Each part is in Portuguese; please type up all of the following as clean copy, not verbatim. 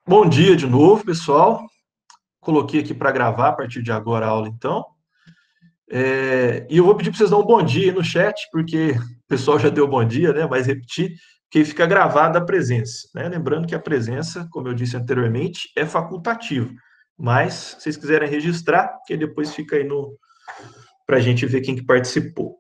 Bom dia de novo, pessoal. Coloquei aqui para gravar a partir de agora a aula, então. E eu vou pedir para vocês dar um bom dia aí no chat, porque o pessoal já deu bom dia, né? Mas repetir, que fica gravada a presença, né? Lembrando que a presença, como eu disse anteriormente, é facultativa. Mas, se vocês quiserem registrar, que depois fica aí no para a gente ver quem que participou.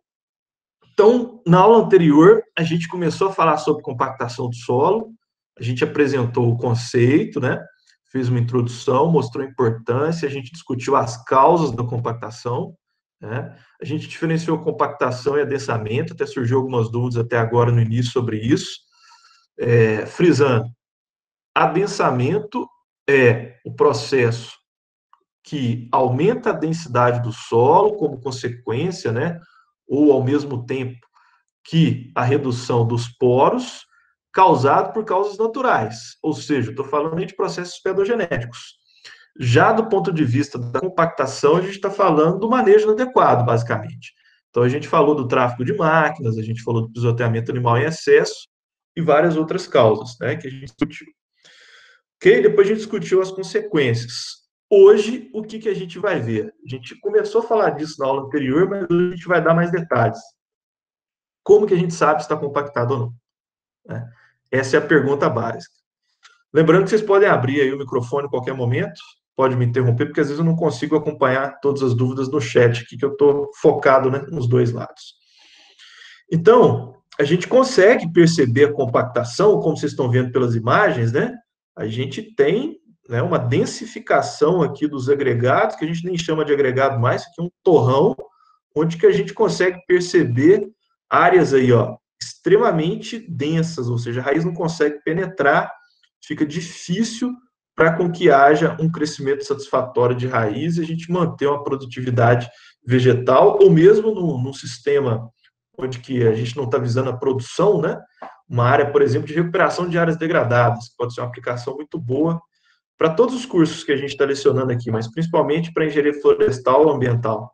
Então, na aula anterior, a gente começou a falar sobre compactação do solo, a gente apresentou o conceito, né? Fez uma introdução, mostrou a importância, a gente discutiu as causas da compactação, né? A gente diferenciou compactação e adensamento, até surgiu algumas dúvidas até agora no início sobre isso. Frisando, adensamento é o processo que aumenta a densidade do solo como consequência, né? Ou ao mesmo tempo que a redução dos poros causado por causas naturais, ou seja, estou falando de processos pedogenéticos. Já do ponto de vista da compactação, a gente está falando do manejo inadequado, basicamente. Então, a gente falou do tráfico de máquinas, a gente falou do pisoteamento animal em excesso e várias outras causas, né, que a gente discutiu. Ok? Depois a gente discutiu as consequências. Hoje, o que a gente vai ver? A gente começou a falar disso na aula anterior, mas hoje a gente vai dar mais detalhes. Como que a gente sabe se está compactado ou não? Né? Essa é a pergunta básica. Lembrando que vocês podem abrir aí o microfone em qualquer momento, pode me interromper, porque às vezes eu não consigo acompanhar todas as dúvidas no chat aqui, que eu estou focado, né, nos dois lados. Então, a gente consegue perceber a compactação, como vocês estão vendo pelas imagens, né? A gente tem, né, uma densificação aqui dos agregados, que a gente nem chama de agregado mais, isso aqui é um torrão, onde que a gente consegue perceber áreas aí, ó, extremamente densas, ou seja, a raiz não consegue penetrar, fica difícil para com que haja um crescimento satisfatório de raiz e a gente manter uma produtividade vegetal, ou mesmo num sistema onde que a gente não está visando a produção, né? Uma área, por exemplo, de recuperação de áreas degradadas, que pode ser uma aplicação muito boa para todos os cursos que a gente está lecionando aqui, mas principalmente para engenharia florestal ou ambiental.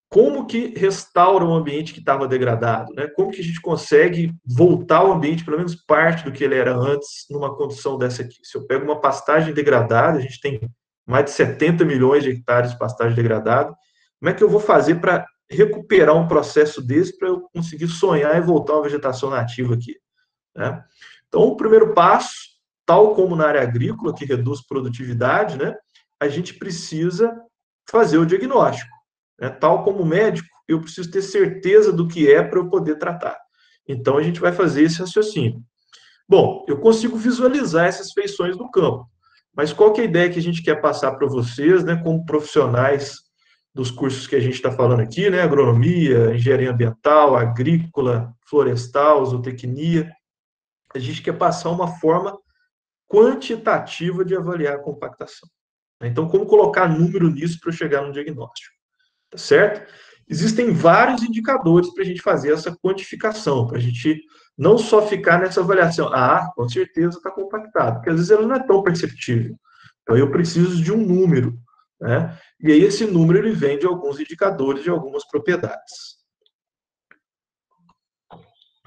Como que restaura um ambiente que estava degradado, né? Como que a gente consegue voltar ao ambiente, pelo menos parte do que ele era antes, numa condição dessa aqui? Se eu pego uma pastagem degradada, a gente tem mais de 70 milhões de hectares de pastagem degradada, como é que eu vou fazer para recuperar um processo desse para eu conseguir sonhar e voltar a uma vegetação nativa aqui, né? Então, o primeiro passo, tal como na área agrícola, que reduz produtividade, né? A gente precisa fazer o diagnóstico. Né? Tal como médico, eu preciso ter certeza do que é para eu poder tratar. Então, a gente vai fazer esse raciocínio. Bom, eu consigo visualizar essas feições no campo, mas qual que é a ideia que a gente quer passar para vocês, né, como profissionais dos cursos que a gente está falando aqui, né, agronomia, engenharia ambiental, agrícola, florestal, zootecnia, a gente quer passar uma forma quantitativa de avaliar a compactação. Então, como colocar número nisso para eu chegar no diagnóstico? Tá certo? Existem vários indicadores para a gente fazer essa quantificação, para a gente não só ficar nessa avaliação, com certeza está compactado, porque às vezes ela não é tão perceptível. Então, eu preciso de um número, né? E aí esse número ele vem de alguns indicadores de algumas propriedades.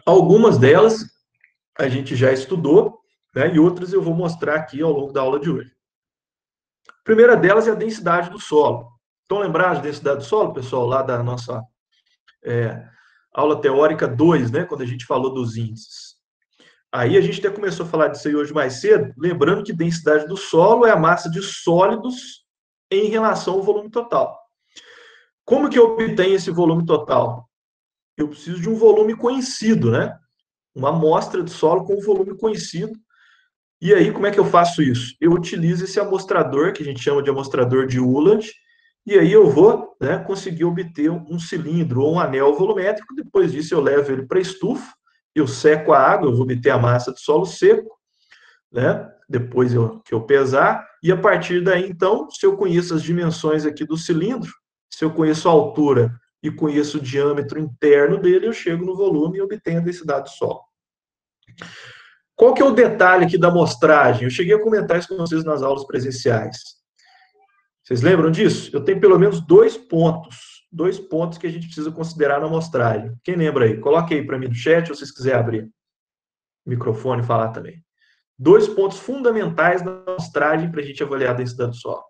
Algumas delas a gente já estudou, né? E outras eu vou mostrar aqui ao longo da aula de hoje. A primeira delas é a densidade do solo. Estão lembrados da densidade do solo, pessoal, lá da nossa aula teórica 2, né, quando a gente falou dos índices. Aí a gente até começou a falar disso aí hoje mais cedo, lembrando que densidade do solo é a massa de sólidos em relação ao volume total. Como que eu obtenho esse volume total? Eu preciso de um volume conhecido, né? Uma amostra de solo com um volume conhecido. E aí, como é que eu faço isso? Eu utilizo esse amostrador, que a gente chama de amostrador de Uland, e aí eu vou, né, conseguir obter um cilindro ou um anel volumétrico. Depois disso, eu levo ele para a estufa, eu seco a água, eu vou obter a massa de solo seco, né? Depois que eu pesar, e a partir daí, então, se eu conheço as dimensões aqui do cilindro, se eu conheço a altura e conheço o diâmetro interno dele, eu chego no volume e obtenho a densidade do solo. Qual que é o detalhe aqui da amostragem? Eu cheguei a comentar isso com vocês nas aulas presenciais. Vocês lembram disso? Eu tenho pelo menos dois pontos que a gente precisa considerar na amostragem. Quem lembra aí? Coloque aí para mim no chat, ou se vocês quiserem abrir o microfone e falar também. dois pontos fundamentais na amostragem para a gente avaliar a densidade do solo.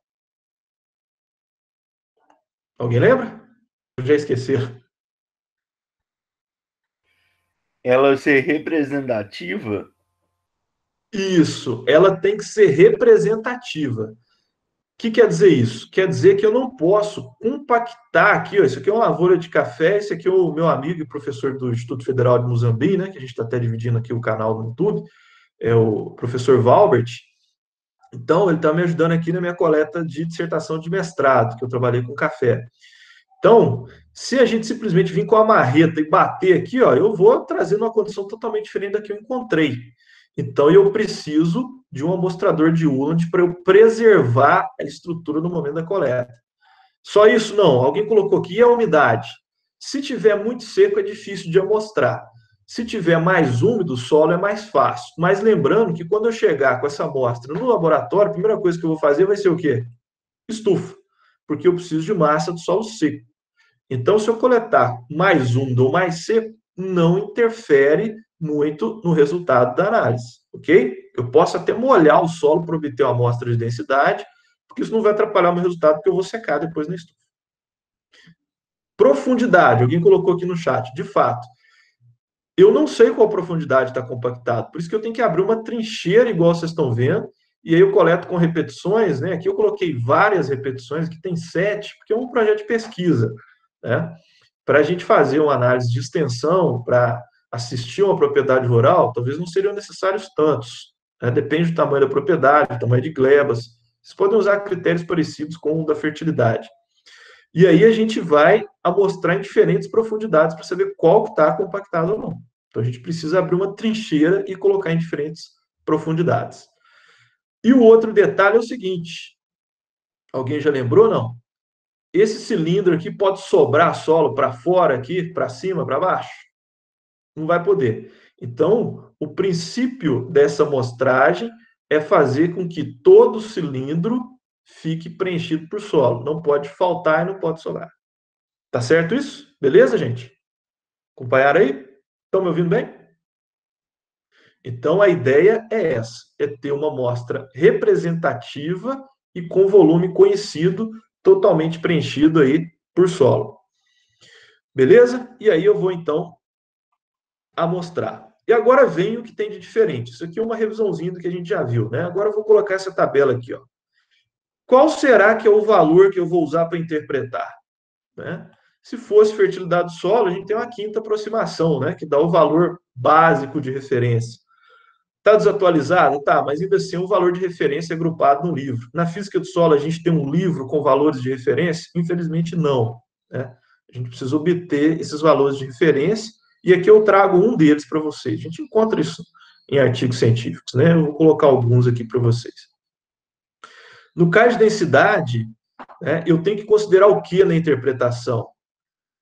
Alguém lembra? Eu já esqueci. Ela ser representativa? Isso, ela tem que ser representativa. O que quer dizer isso? Quer dizer que eu não posso compactar aqui, ó, isso aqui é uma lavoura de café, esse aqui é o meu amigo e professor do Instituto Federal de Moçambique, né, que a gente está até dividindo aqui o canal no YouTube, é o professor Valbert. Então, ele está me ajudando aqui na minha coleta de dissertação de mestrado, que eu trabalhei com café. Então, se a gente simplesmente vir com a marreta e bater aqui, ó, eu vou trazendo uma condição totalmente diferente da que eu encontrei. Então, eu preciso de um amostrador de Uland para eu preservar a estrutura no momento da coleta. Só isso não. Alguém colocou aqui a umidade. Se tiver muito seco, é difícil de amostrar. Se tiver mais úmido, o solo é mais fácil. Mas lembrando que quando eu chegar com essa amostra no laboratório, a primeira coisa que eu vou fazer vai ser o quê? Estufa. Porque eu preciso de massa do solo seco. Então, se eu coletar mais úmido ou mais seco, não interfere muito no resultado da análise, ok? Eu posso até molhar o solo para obter uma amostra de densidade, porque isso não vai atrapalhar o meu resultado, porque eu vou secar depois na estufa. Profundidade, alguém colocou aqui no chat, de fato. Eu não sei qual profundidade está compactado, por isso que eu tenho que abrir uma trincheira, igual vocês estão vendo, e aí eu coleto com repetições, né? Aqui eu coloquei várias repetições, aqui tem 7, porque é um projeto de pesquisa, né? Para a gente fazer uma análise de extensão, para assistir uma propriedade rural, talvez não seriam necessários tantos, né? Depende do tamanho da propriedade, do tamanho de glebas. Vocês podem usar critérios parecidos com o da fertilidade. E aí a gente vai amostrar em diferentes profundidades para saber qual que está compactado ou não. Então a gente precisa abrir uma trincheira e colocar em diferentes profundidades. E o outro detalhe é o seguinte: alguém já lembrou, não? Esse cilindro aqui pode sobrar solo para fora aqui, para cima, para baixo? Não vai poder. Então, o princípio dessa amostragem é fazer com que todo cilindro fique preenchido por solo. Não pode faltar e não pode sobrar. Tá certo isso? Beleza, gente? Acompanharam aí? Estão me ouvindo bem? Então, a ideia é essa: é ter uma amostra representativa e com volume conhecido, totalmente preenchido aí por solo. Beleza? E aí eu vou, então, amostrar. E agora vem o que tem de diferente. Isso aqui é uma revisãozinha do que a gente já viu, né? Agora eu vou colocar essa tabela aqui, ó. Qual será que é o valor que eu vou usar para interpretar? Né? Se fosse fertilidade do solo, a gente tem uma quinta aproximação, né? Que dá o valor básico de referência. Está desatualizado? Tá, mas ainda assim o valor de referência é agrupado no livro. Na física do solo, a gente tem um livro com valores de referência? Infelizmente, não. Né? A gente precisa obter esses valores de referência, e aqui eu trago um deles para vocês. A gente encontra isso em artigos científicos, né? Eu vou colocar alguns aqui para vocês. No caso de densidade, né, eu tenho que considerar o que na interpretação?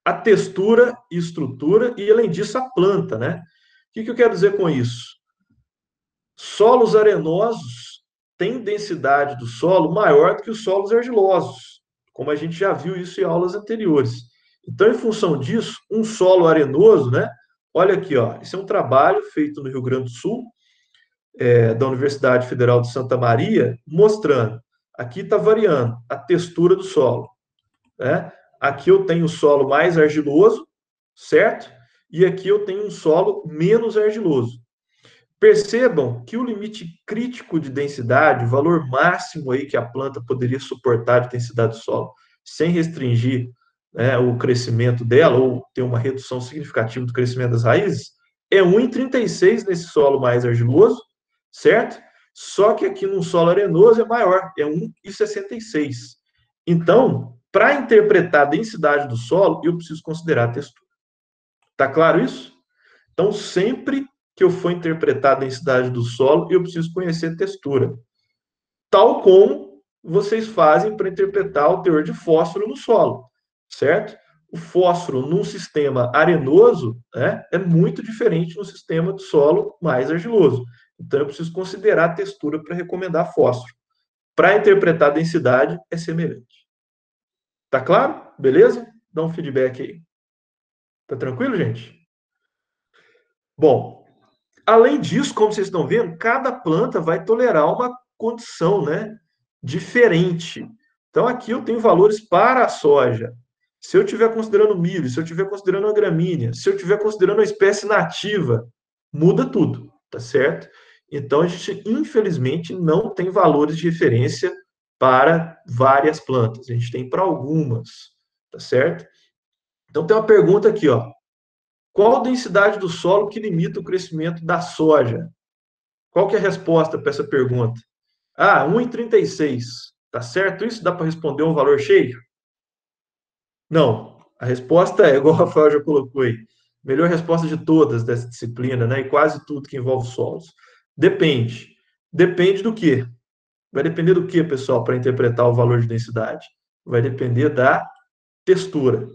A textura e estrutura, e além disso, a planta, né? O que eu quero dizer com isso? Solos arenosos têm densidade do solo maior do que os solos argilosos, como a gente já viu isso em aulas anteriores. Então, em função disso, um solo arenoso, né? Olha aqui, ó, esse é um trabalho feito no Rio Grande do Sul, da Universidade Federal de Santa Maria, mostrando. Aqui está variando a textura do solo, né? Aqui eu tenho o solo mais argiloso, certo? E aqui eu tenho um solo menos argiloso. Percebam que o limite crítico de densidade, o valor máximo aí que a planta poderia suportar de densidade do solo, sem restringir, né, o crescimento dela ou ter uma redução significativa do crescimento das raízes, é 1,36 nesse solo mais argiloso, certo? Só que aqui no solo arenoso é maior, é 1,66. Então, para interpretar a densidade do solo, eu preciso considerar a textura. Tá claro isso? Então, sempre que eu for interpretar a densidade do solo, eu preciso conhecer a textura. Tal como vocês fazem para interpretar o teor de fósforo no solo, certo? O fósforo num sistema arenoso, né, é muito diferente no sistema de solo mais argiloso. Então, eu preciso considerar a textura para recomendar fósforo. Para interpretar a densidade, é semelhante. Tá claro? Beleza? Dá um feedback aí. Tá tranquilo, gente? Bom, Além disso, como vocês estão vendo, cada planta vai tolerar uma condição, né, diferente. Então, aqui eu tenho valores para a soja. Se eu estiver considerando milho, se eu estiver considerando a gramínea, se eu estiver considerando a espécie nativa, muda tudo, tá certo? Então, a gente, infelizmente, não tem valores de referência para várias plantas. A gente tem para algumas, tá certo? Então, tem uma pergunta aqui, ó. Qual a densidade do solo que limita o crescimento da soja? Qual que é a resposta para essa pergunta? Ah, 1,36. Tá certo isso? Dá para responder um valor cheio? Não. A resposta é, igual o Rafael já colocou aí, melhor resposta de todas dessa disciplina, né? E quase tudo que envolve solos. Depende. Depende do quê? Vai depender do quê, pessoal, para interpretar o valor de densidade? Vai depender da textura.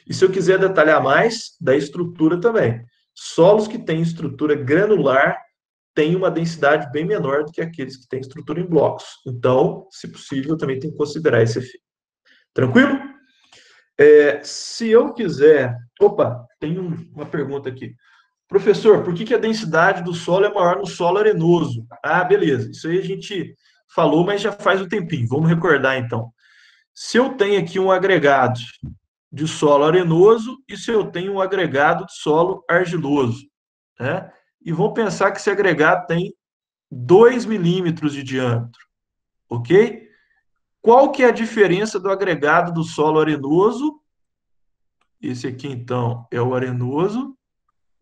E se eu quiser detalhar mais, da estrutura também. Solos que têm estrutura granular têm uma densidade bem menor do que aqueles que têm estrutura em blocos. Então, se possível, também tem que considerar esse efeito. Tranquilo? Se eu quiser. Opa, tem uma pergunta aqui. Professor, por que a densidade do solo é maior no solo arenoso? Ah, beleza. Isso aí a gente falou, mas já faz um tempinho. Vamos recordar então. Se eu tenho aqui um agregado de solo arenoso e se eu tenho um agregado de solo argiloso, né? E vamos pensar que esse agregado tem 2 milímetros de diâmetro, ok? Qual que é a diferença do agregado do solo arenoso? Esse aqui, então, é o arenoso.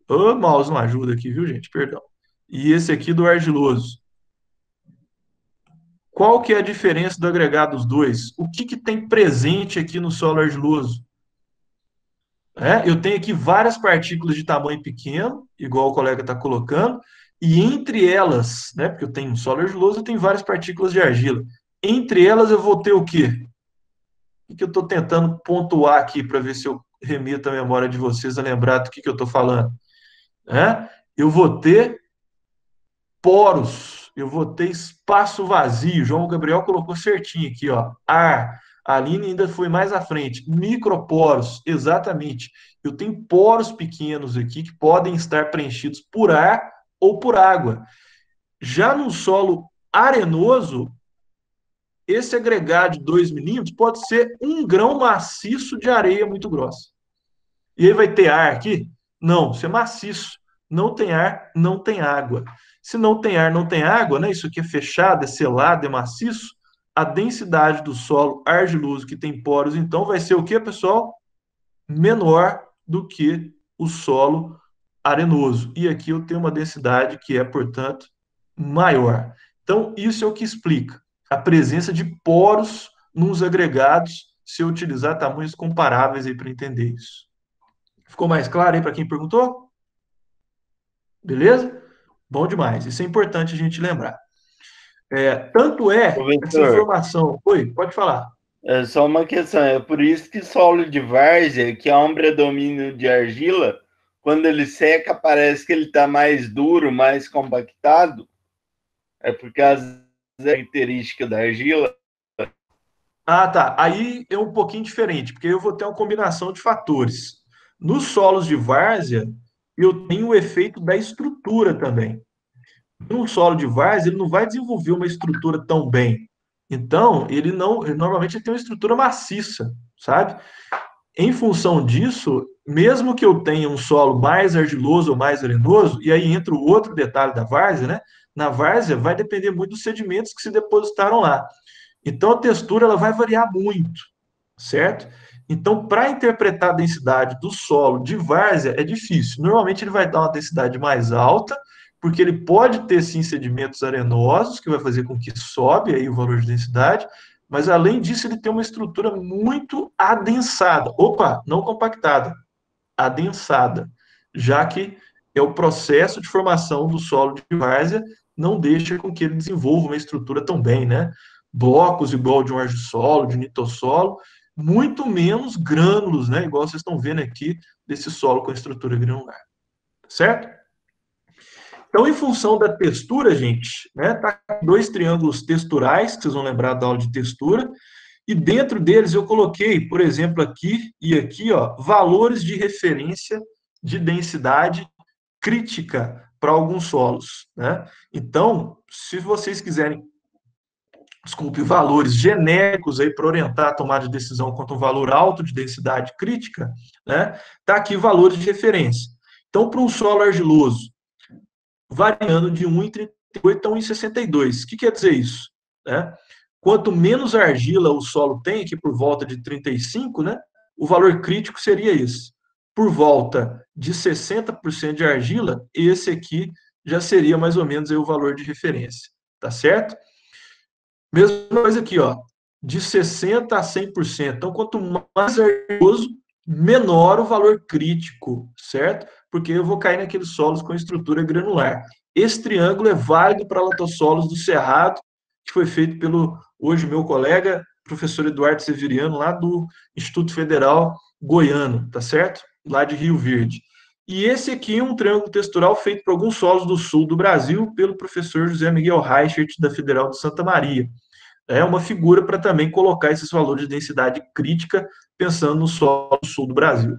O mouse não ajuda aqui, viu, gente? Perdão. E esse aqui do argiloso. Qual que é a diferença do agregado dos dois? O que tem presente aqui no solo argiloso? Eu tenho aqui várias partículas de tamanho pequeno, igual o colega está colocando, e entre elas, né, porque eu tenho um solo argiloso, eu tenho várias partículas de argila. Entre elas eu vou ter o quê? O que eu estou tentando pontuar aqui para ver se eu remito a memória de vocês a lembrar do que eu estou falando? Eu vou ter poros, eu vou ter espaço vazio. João Gabriel colocou certinho aqui, ó. Ar. A Aline ainda foi mais à frente. Microporos, exatamente. Eu tenho poros pequenos aqui que podem estar preenchidos por ar ou por água. Já no solo arenoso, esse agregado de 2 milímetros pode ser um grão maciço de areia muito grossa. E aí vai ter ar aqui? Não, isso é maciço. Não tem ar, não tem água. Se não tem ar, não tem água, né? Isso aqui é fechado, é selado, é maciço. A densidade do solo argiloso que tem poros, então, vai ser o que, pessoal? Menor do que o solo arenoso. E aqui eu tenho uma densidade que é, portanto, maior. Então, isso é o que explica a presença de poros nos agregados, se eu utilizar tamanhos comparáveis aí para entender isso. Ficou mais claro aí para quem perguntou? Beleza? Bom demais. Isso é importante a gente lembrar. Tanto é essa Professor, informação. Oi, pode falar. é só uma questão. É por isso que solo de várzea, que há um predomínio de argila, quando ele seca, parece que ele está mais duro, mais compactado. É por causa da característica da argila. Ah, tá. Aí é um pouquinho diferente, porque eu vou ter uma combinação de fatores. Nos solos de várzea, eu tenho o efeito da estrutura também. No solo de várzea, ele não vai desenvolver uma estrutura tão bem. Então, ele não, normalmente ele tem uma estrutura maciça, sabe? Em função disso, mesmo que eu tenha um solo mais argiloso ou mais arenoso, e aí entra o outro detalhe da várzea, né? Na várzea vai depender muito dos sedimentos que se depositaram lá. Então a textura ela vai variar muito, certo? Então, para interpretar a densidade do solo de várzea é difícil. Normalmente ele vai dar uma densidade mais alta, porque ele pode ter sim sedimentos arenosos, que vai fazer com que sobe aí o valor de densidade, mas além disso ele tem uma estrutura muito adensada. Opa, não compactada, adensada, já que é o processo de formação do solo de várzea não deixa com que ele desenvolva uma estrutura tão bem, né? Blocos igual de um argissolo, de nitossolo, muito menos grânulos, né? Igual vocês estão vendo aqui desse solo com estrutura granular, certo? Então, em função da textura, gente, né? Tá dois triângulos texturais que vocês vão lembrar da aula de textura. E dentro deles eu coloquei, por exemplo, aqui e aqui, ó, valores de referência de densidade crítica para alguns solos, né? Então, se vocês quiserem, desculpe, valores genéricos aí para orientar a tomada de decisão quanto a um valor alto de densidade crítica, né? Tá aqui valores de referência. Então, para um solo argiloso, variando de 1,38 a 1,62. O que quer dizer isso? Né? Quanto menos argila o solo tem, aqui por volta de 35, né? O valor crítico seria esse. Por volta de 60% de argila, esse aqui já seria mais ou menos aí o valor de referência. Tá certo? Mesma coisa aqui, ó, de 60% a 100%. Então, quanto mais argiloso, menor o valor crítico, certo? Porque eu vou cair naqueles solos com estrutura granular. Esse triângulo é válido para latossolos do Cerrado, que foi feito pelo, hoje, meu colega, professor Eduardo Severiano, lá do Instituto Federal Goiano, tá certo? Lá de Rio Verde. E esse aqui é um triângulo textural feito por alguns solos do sul do Brasil, pelo professor José Miguel Reichert, da Federal de Santa Maria. É uma figura para também colocar esses valores de densidade crítica, pensando no solo do sul do Brasil.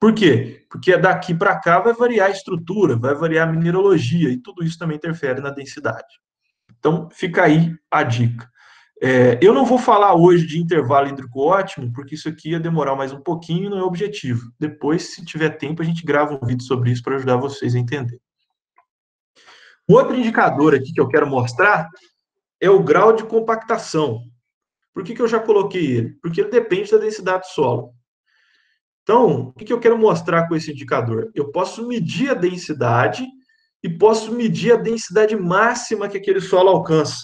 Por quê? Porque daqui para cá vai variar a estrutura, vai variar a mineralogia, e tudo isso também interfere na densidade. Então, fica aí a dica. Eu não vou falar hoje de intervalo hídrico ótimo, porque isso aqui ia demorar mais um pouquinho e não é objetivo. Depois, se tiver tempo, a gente grava um vídeo sobre isso para ajudar vocês a entender. Outro indicador aqui que eu quero mostrar é o grau de compactação. Por que eu já coloquei ele? Porque ele depende da densidade do solo. Então, o que eu quero mostrar com esse indicador? Eu posso medir a densidade e posso medir a densidade máxima que aquele solo alcança,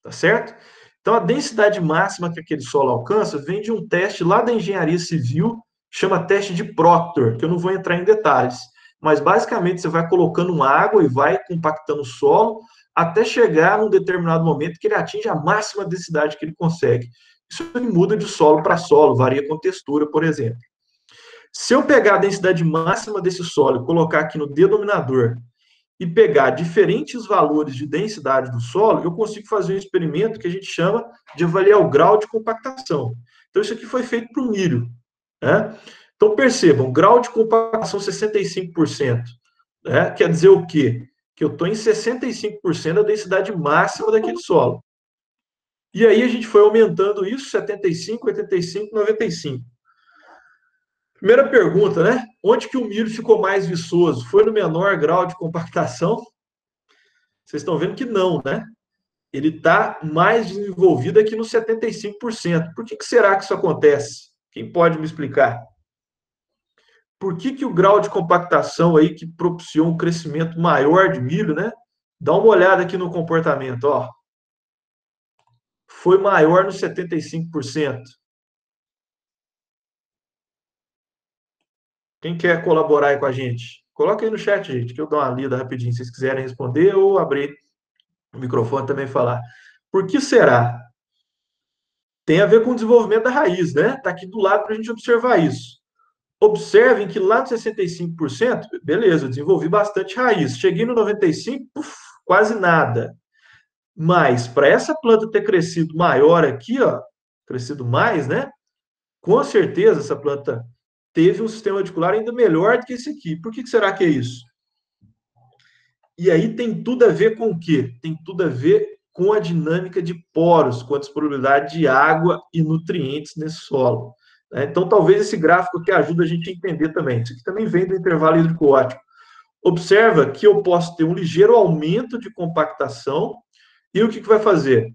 tá certo? Então, a densidade máxima que aquele solo alcança vem de um teste lá da engenharia civil, chama teste de Proctor, que eu não vou entrar em detalhes. Mas, basicamente, você vai colocando água e vai compactando o solo até chegar num determinado momento que ele atinge a máxima densidade que ele consegue. Isso muda de solo para solo, varia com textura, por exemplo. Se eu pegar a densidade máxima desse solo e colocar aqui no denominador e pegar diferentes valores de densidade do solo, eu consigo fazer um experimento que a gente chama de avaliar o grau de compactação. Então, isso aqui foi feito para o milho, né? Então, percebam, grau de compactação 65%. Né? Quer dizer o quê? Que eu estou em 65% da densidade máxima daquele solo. E aí a gente foi aumentando isso, 75, 85, 95. Primeira pergunta, né? Onde que o milho ficou mais viçoso? Foi no menor grau de compactação? Vocês estão vendo que não, né? Ele está mais desenvolvido aqui no 75%. Por que será que isso acontece? Quem pode me explicar? Por que o grau de compactação aí que propiciou um crescimento maior de milho, né? Dá uma olhada aqui no comportamento, ó. Foi maior no 75%. Quem quer colaborar aí com a gente? Coloca aí no chat, gente, que eu dou uma lida rapidinho, se vocês quiserem responder ou abrir o microfone também falar. Por que será? Tem a ver com o desenvolvimento da raiz, né? Está aqui do lado para a gente observar isso. Observem que lá no 65%, beleza, eu desenvolvi bastante raiz. Cheguei no 95%, quase nada. Mas para essa planta ter crescido maior aqui, ó, crescido mais, né? Com certeza essa planta teve um sistema radicular ainda melhor do que esse aqui. Por que será que é isso? E aí tem tudo a ver com o quê? Tem tudo a ver com a dinâmica de poros, com a disponibilidade de água e nutrientes nesse solo. Então, talvez esse gráfico aqui ajude a gente a entender também. Isso aqui também vem do intervalo hídrico ótimo. Observa que eu posso ter um ligeiro aumento de compactação e o que vai fazer?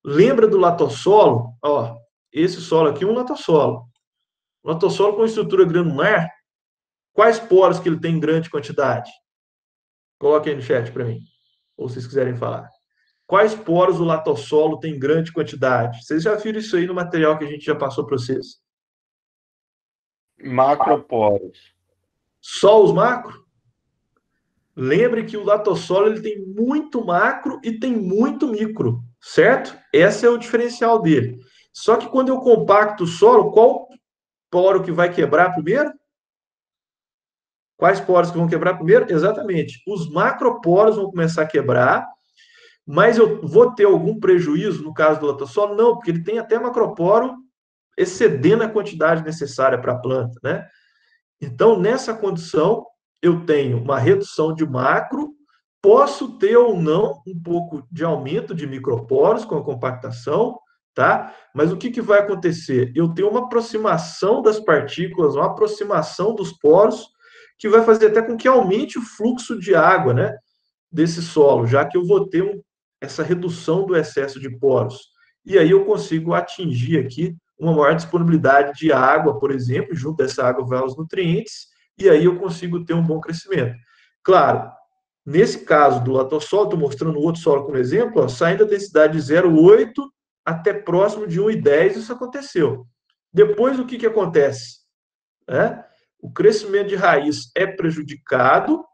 Lembra do latossolo? Ó, esse solo aqui é um latossolo. O latossolo com estrutura granular, quais poros que ele tem em grande quantidade? Coloque aí no chat para mim, ou se vocês quiserem falar. Quais poros o latossolo tem em grande quantidade? Vocês já viram isso aí no material que a gente já passou para vocês? Macroporos. Só os macro? Lembre que o latossolo ele tem muito macro e tem muito micro, certo? Esse é o diferencial dele. Só que quando eu compacto o solo, qual poro que vai quebrar primeiro? Quais poros que vão quebrar primeiro? Exatamente. Os macroporos vão começar a quebrar, mas eu vou ter algum prejuízo no caso do latossolo? Não, porque ele tem até macroporo excedendo a quantidade necessária para a planta, né? Então, nessa condição, eu tenho uma redução de macro, posso ter ou não um pouco de aumento de microporos com a compactação, tá? Mas o que vai acontecer? Eu tenho uma aproximação das partículas, uma aproximação dos poros, que vai fazer até com que aumente o fluxo de água, né, desse solo, já que eu vou ter essa redução do excesso de poros. E aí eu consigo atingir aqui uma maior disponibilidade de água, por exemplo, junto dessa água vai os nutrientes, e aí eu consigo ter um bom crescimento. Claro, nesse caso do latossolo, estou mostrando outro solo como exemplo, ó, saindo da densidade de 0,8 até próximo de 1,10, isso aconteceu. Depois, o que acontece? O crescimento de raiz é prejudicado.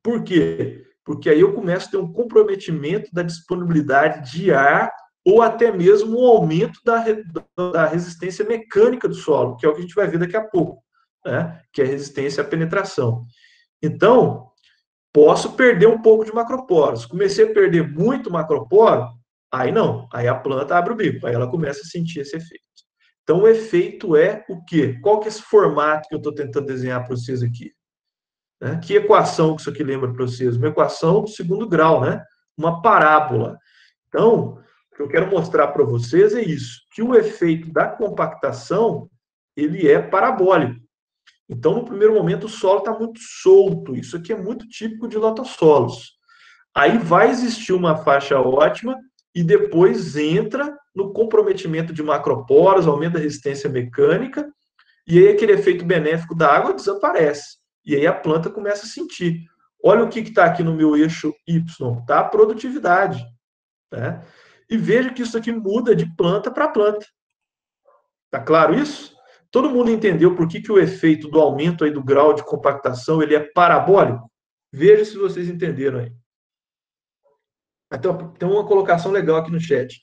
Por quê? Porque aí eu começo a ter um comprometimento da disponibilidade de ar ou até mesmo um aumento da resistência mecânica do solo, que é o que a gente vai ver daqui a pouco, né? Que é a resistência à penetração. Então, posso perder um pouco de macroporos. Comecei a perder muito macroporo, aí não, aí a planta abre o bico, aí ela começa a sentir esse efeito. Então, o efeito é o quê? Qual que é esse formato que eu estou tentando desenhar para vocês aqui? Né? Que equação que isso aqui lembra para vocês? Uma equação do segundo grau, né? Uma parábola. Então, o que eu quero mostrar para vocês é isso, que o efeito da compactação, ele é parabólico. Então, no primeiro momento, o solo está muito solto. Isso aqui é muito típico de lotossolos. Aí vai existir uma faixa ótima e depois entra no comprometimento de macroporos, aumenta a resistência mecânica, e aí aquele efeito benéfico da água desaparece. E aí a planta começa a sentir. Olha o que está aqui no meu eixo Y, tá? A produtividade. Né? E veja que isso aqui muda de planta para planta. Tá claro isso? Todo mundo entendeu por que o efeito do aumento aí do grau de compactação ele é parabólico? Veja se vocês entenderam aí. Então, tem uma colocação legal aqui no chat.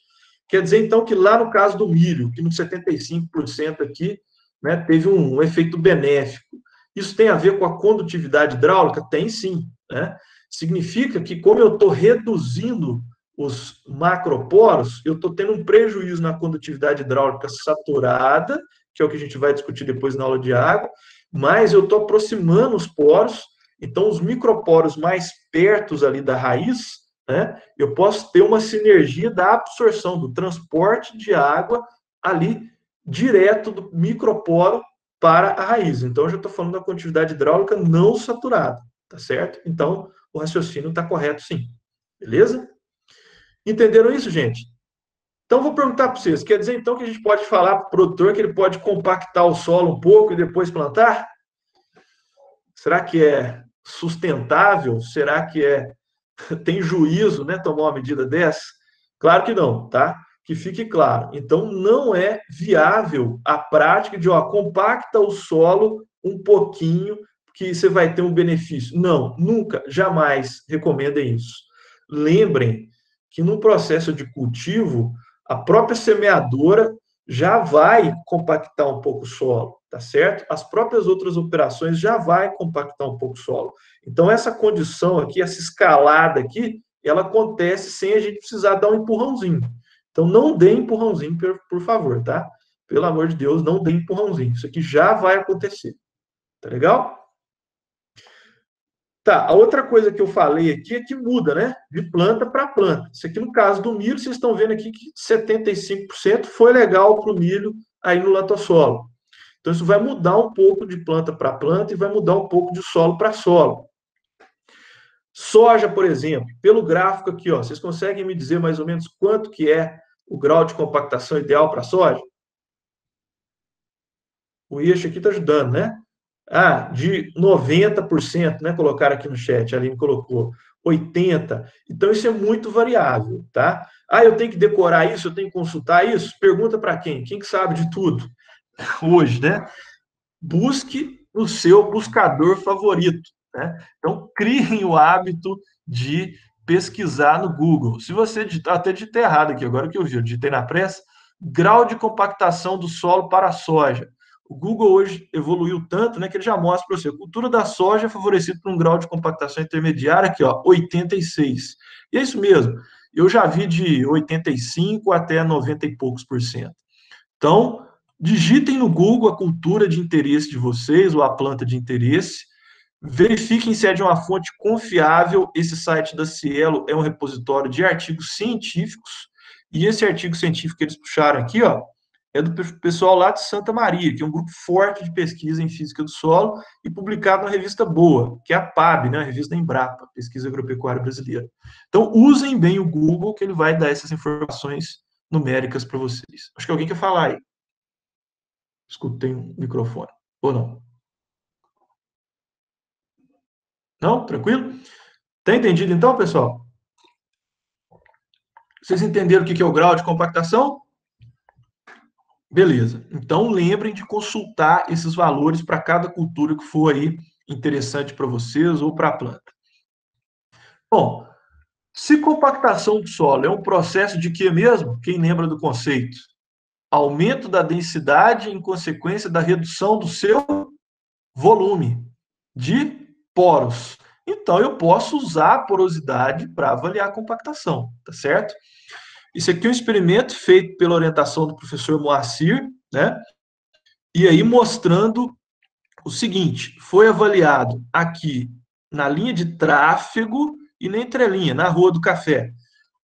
Quer dizer, então, que lá no caso do milho, que no 75% aqui, né, teve um efeito benéfico. Isso tem a ver com a condutividade hidráulica? Tem sim. Né? Significa que, como eu estou reduzindo os macroporos, eu estou tendo um prejuízo na condutividade hidráulica saturada, que é o que a gente vai discutir depois na aula de água, mas eu estou aproximando os poros, então os microporos mais perto ali da raiz, né, eu posso ter uma sinergia da absorção, do transporte de água ali direto do microporo para a raiz. Então, eu já estou falando da condutividade hidráulica não saturada, tá certo? Então, o raciocínio está correto sim. Beleza? Entenderam isso, gente? Então, vou perguntar para vocês, quer dizer, então, que a gente pode falar para o produtor que ele pode compactar o solo um pouco e depois plantar? Será que é sustentável? Será que tem juízo, né, tomar uma medida dessa? Claro que não, tá? Que fique claro. Então, não é viável a prática de, compacta o solo um pouquinho, que você vai ter um benefício. Não, nunca, jamais recomendem isso. Lembrem que no processo de cultivo, a própria semeadora já vai compactar um pouco o solo, tá certo? As próprias outras operações já vai compactar um pouco o solo. Então, essa condição aqui, essa escalada aqui, ela acontece sem a gente precisar dar um empurrãozinho. Então, não dê empurrãozinho, por favor, tá? Pelo amor de Deus, não dê empurrãozinho. Isso aqui já vai acontecer. Tá legal? Tá, a outra coisa que eu falei aqui é que muda, né? De planta para planta. Isso aqui, no caso do milho, vocês estão vendo aqui que 75% foi legal para o milho aí no latossolo. Então, isso vai mudar um pouco de planta para planta e vai mudar um pouco de solo para solo. Soja, por exemplo, pelo gráfico aqui, ó, vocês conseguem me dizer mais ou menos quanto que é o grau de compactação ideal para soja? O eixo aqui está ajudando, né? De 90%, né? Colocaram aqui no chat, a Aline colocou 80%. Então, isso é muito variável, tá? Eu tenho que decorar isso, eu tenho que consultar isso? Pergunta para quem? Quem que sabe de tudo hoje, né? Busque o seu buscador favorito, né? Então, criem o hábito de pesquisar no Google. Se você digitar, até digitei errado aqui, agora que eu vi, eu digitei na pressa, grau de compactação do solo para a soja. O Google hoje evoluiu tanto, né, que ele já mostra para você. A cultura da soja é favorecida por um grau de compactação intermediária aqui, ó, 86. E é isso mesmo. Eu já vi de 85 até 90 e poucos por cento. Então, digitem no Google a cultura de interesse de vocês, ou a planta de interesse, Verifiquem se é de uma fonte confiável. Esse site da Cielo é um repositório de artigos científicos, e esse artigo científico que eles puxaram aqui, ó, é do pessoal lá de Santa Maria, que é um grupo forte de pesquisa em física do solo e publicado na revista Boa, que é a PAB, né, a revista da Embrapa, Pesquisa Agropecuária Brasileira. Então, usem bem o Google, que ele vai dar essas informações numéricas para vocês. Acho que alguém quer falar aí. Escutei um microfone. Ou não? Não? Tranquilo? Tá entendido então, pessoal? Vocês entenderam o que é o grau de compactação? Beleza. Então, lembrem de consultar esses valores para cada cultura que for aí interessante para vocês ou para a planta. Bom, se compactação do solo é um processo de quê mesmo? Quem lembra do conceito? Aumento da densidade em consequência da redução do seu volume de poros. Então, eu posso usar a porosidade para avaliar a compactação, tá certo? Isso aqui é um experimento feito pela orientação do professor Moacir, né? E aí mostrando o seguinte: foi avaliado aqui na linha de tráfego e na entrelinha, na Rua do Café.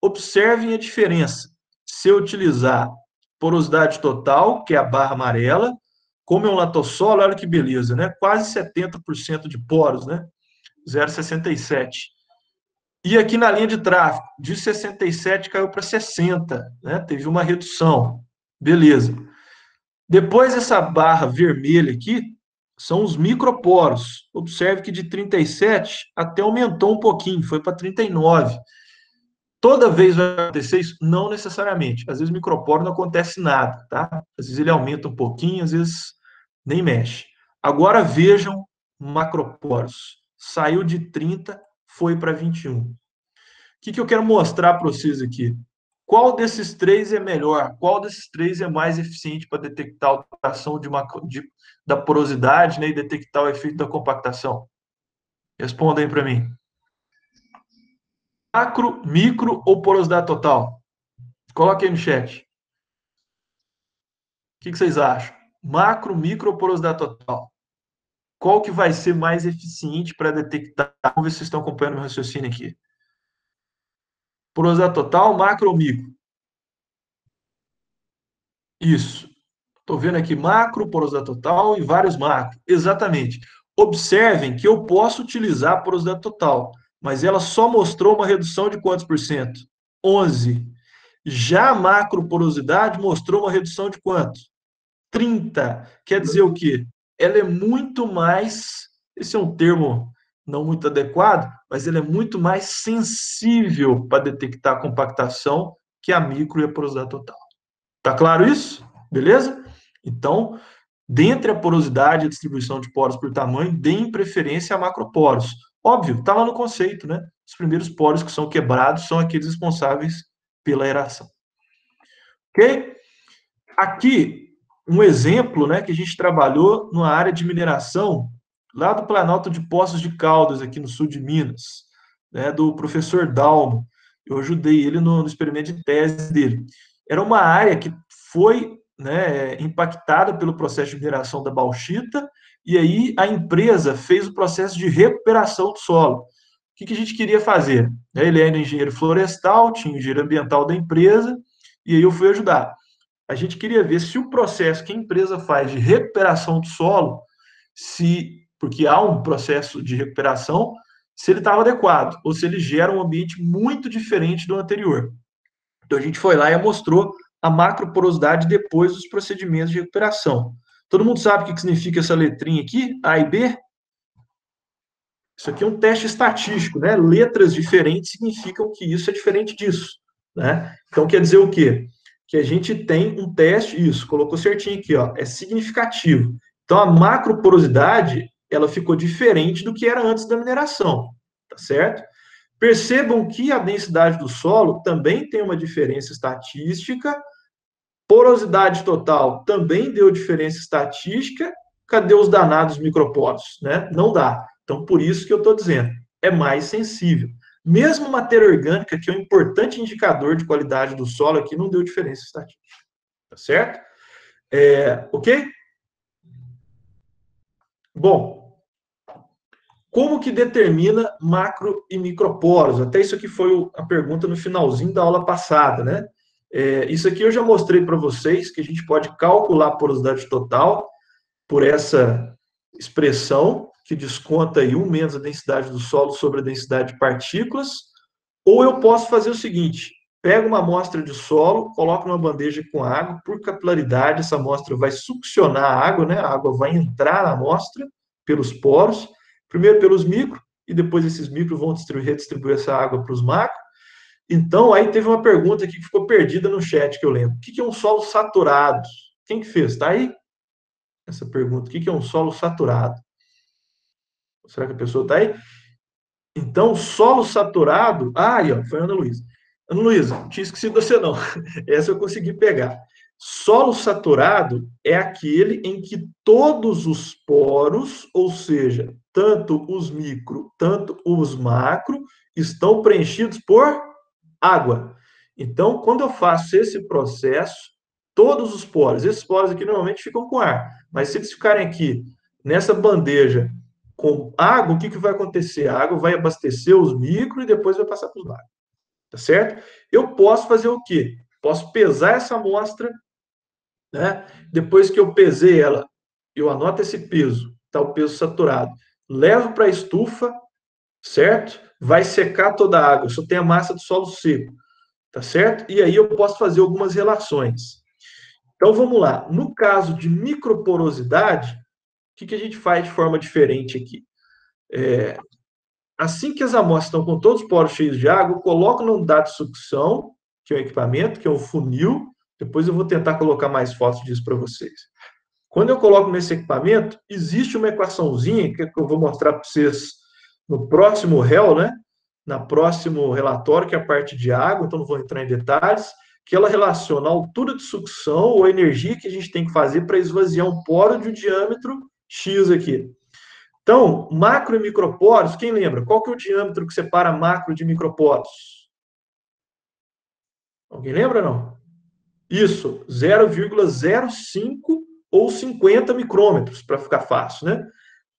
Observem a diferença. Se eu utilizar porosidade total, que é a barra amarela, como é um latossolo, olha que beleza, né? Quase 70% de poros, né? 0,67. E aqui na linha de tráfego, de 67 caiu para 60, né? Teve uma redução. Beleza. Depois essa barra vermelha aqui são os microporos. Observe que de 37 até aumentou um pouquinho, foi para 39. Toda vez vai acontecer isso? Não necessariamente. Às vezes microporo não acontece nada, tá? Às vezes ele aumenta um pouquinho, às vezes nem mexe. Agora vejam macroporos. Saiu de 30, foi para 21. O que eu quero mostrar para vocês aqui? Qual desses três é melhor? Qual desses três é mais eficiente para detectar a alteração da porosidade, né, e detectar o efeito da compactação? Respondem para mim. Macro, micro ou porosidade total? Coloque aí no chat. O que vocês acham? Macro, micro ou porosidade total? Qual que vai ser mais eficiente para detectar? Vamos ver se vocês estão acompanhando o meu raciocínio aqui. Porosidade total, macro ou micro? Isso. Estou vendo aqui macro, porosidade total e vários macros. Exatamente. Observem que eu posso utilizar a porosidade total, mas ela só mostrou uma redução de quantos por cento? 11. Já a macroporosidade mostrou uma redução de quanto? 30. Quer dizer o quê? Ela é muito mais, esse é um termo não muito adequado, mas ela é muito mais sensível para detectar a compactação que a micro e a porosidade total. Tá claro isso? Beleza? Então, dentre a porosidade e a distribuição de poros por tamanho, deem preferência a macroporos. Óbvio, está lá no conceito, né? Os primeiros poros que são quebrados são aqueles responsáveis pela aeração. Ok? Aqui, um exemplo, né, que a gente trabalhou numa área de mineração, lá do Planalto de Poços de Caldas, aqui no sul de Minas, né, do professor Dalmo. Eu ajudei ele no experimento de tese dele. Era uma área que foi, né, impactada pelo processo de mineração da bauxita, e aí a empresa fez o processo de recuperação do solo. O que a gente queria fazer? Ele era engenheiro florestal, tinha engenheiro ambiental da empresa, e aí eu fui ajudar. A gente queria ver se o processo que a empresa faz de recuperação do solo, porque há um processo de recuperação, se ele estava adequado, ou se ele gera um ambiente muito diferente do anterior. Então a gente foi lá e mostrou a macroporosidade depois dos procedimentos de recuperação. Todo mundo sabe o que significa essa letrinha aqui, A e B? Isso aqui é um teste estatístico, né? Letras diferentes significam que isso é diferente disso, né? Então quer dizer o quê? Que a gente tem um teste, isso, colocou certinho aqui, ó, é significativo. Então a macroporosidade, ela ficou diferente do que era antes da mineração, tá certo? Percebam que a densidade do solo também tem uma diferença estatística, porosidade total também deu diferença estatística, cadê os danados microporos, né? Não dá. Então, por isso que eu estou dizendo, é mais sensível. Mesmo matéria orgânica, que é um importante indicador de qualidade do solo, aqui não deu diferença estatística. Tá certo? Ok? Bom, Como que determina macro e microporos? Até isso aqui foi a pergunta no finalzinho da aula passada, né? Isso aqui eu já mostrei para vocês, que a gente pode calcular a porosidade total por essa expressão, que desconta aí 1 menos a densidade do solo sobre a densidade de partículas, ou eu posso fazer o seguinte, pego uma amostra de solo, coloco numa bandeja com água, por capilaridade, essa amostra vai succionar a água, né? A água vai entrar na amostra pelos poros, primeiro pelos micro, e depois esses micro vão redistribuir essa água para os macro. Então, aí teve uma pergunta aqui que ficou perdida no chat, que eu lembro. O que é um solo saturado? Quem que fez? Tá aí? Essa pergunta. O que é um solo saturado? Será que a pessoa tá aí? Então, solo saturado... Ah, aí, ó, foi a Ana Luísa. Ana Luísa, não tinha esquecido você, não. Essa eu consegui pegar. Solo saturado é aquele em que todos os poros, ou seja, tanto os micro, tanto os macro, estão preenchidos por água. Então, quando eu faço esse processo, todos os poros, esses poros aqui normalmente ficam com ar, mas se eles ficarem aqui nessa bandeja com água, o que vai acontecer? A água vai abastecer os micro e depois vai passar para os macro. Tá certo? Eu posso fazer o quê? Posso pesar essa amostra, né? Depois que eu pesei ela, eu anoto esse peso, tá? O peso saturado. Levo para a estufa, certo? Vai secar toda a água, só tem a massa do solo seco, tá certo? E aí eu posso fazer algumas relações. Então vamos lá. No caso de microporosidade, o que a gente faz de forma diferente aqui? Assim que as amostras estão com todos os poros cheios de água, eu coloco na unidade de sucção, que é o equipamento, que é o funil. Depois eu vou tentar colocar mais fotos disso para vocês. Quando eu coloco nesse equipamento, existe uma equaçãozinha que eu vou mostrar para vocês no próximo réu, né? Na próximo relatório, que é a parte de água, então não vou entrar em detalhes, que ela relaciona a altura de sucção ou a energia que a gente tem que fazer para esvaziar um poro de um diâmetro X aqui. Então, macro e microporos, quem lembra? Qual que é o diâmetro que separa macro de microporos? Alguém lembra, não? Isso, 0,05 ou 50 micrômetros, para ficar fácil, né?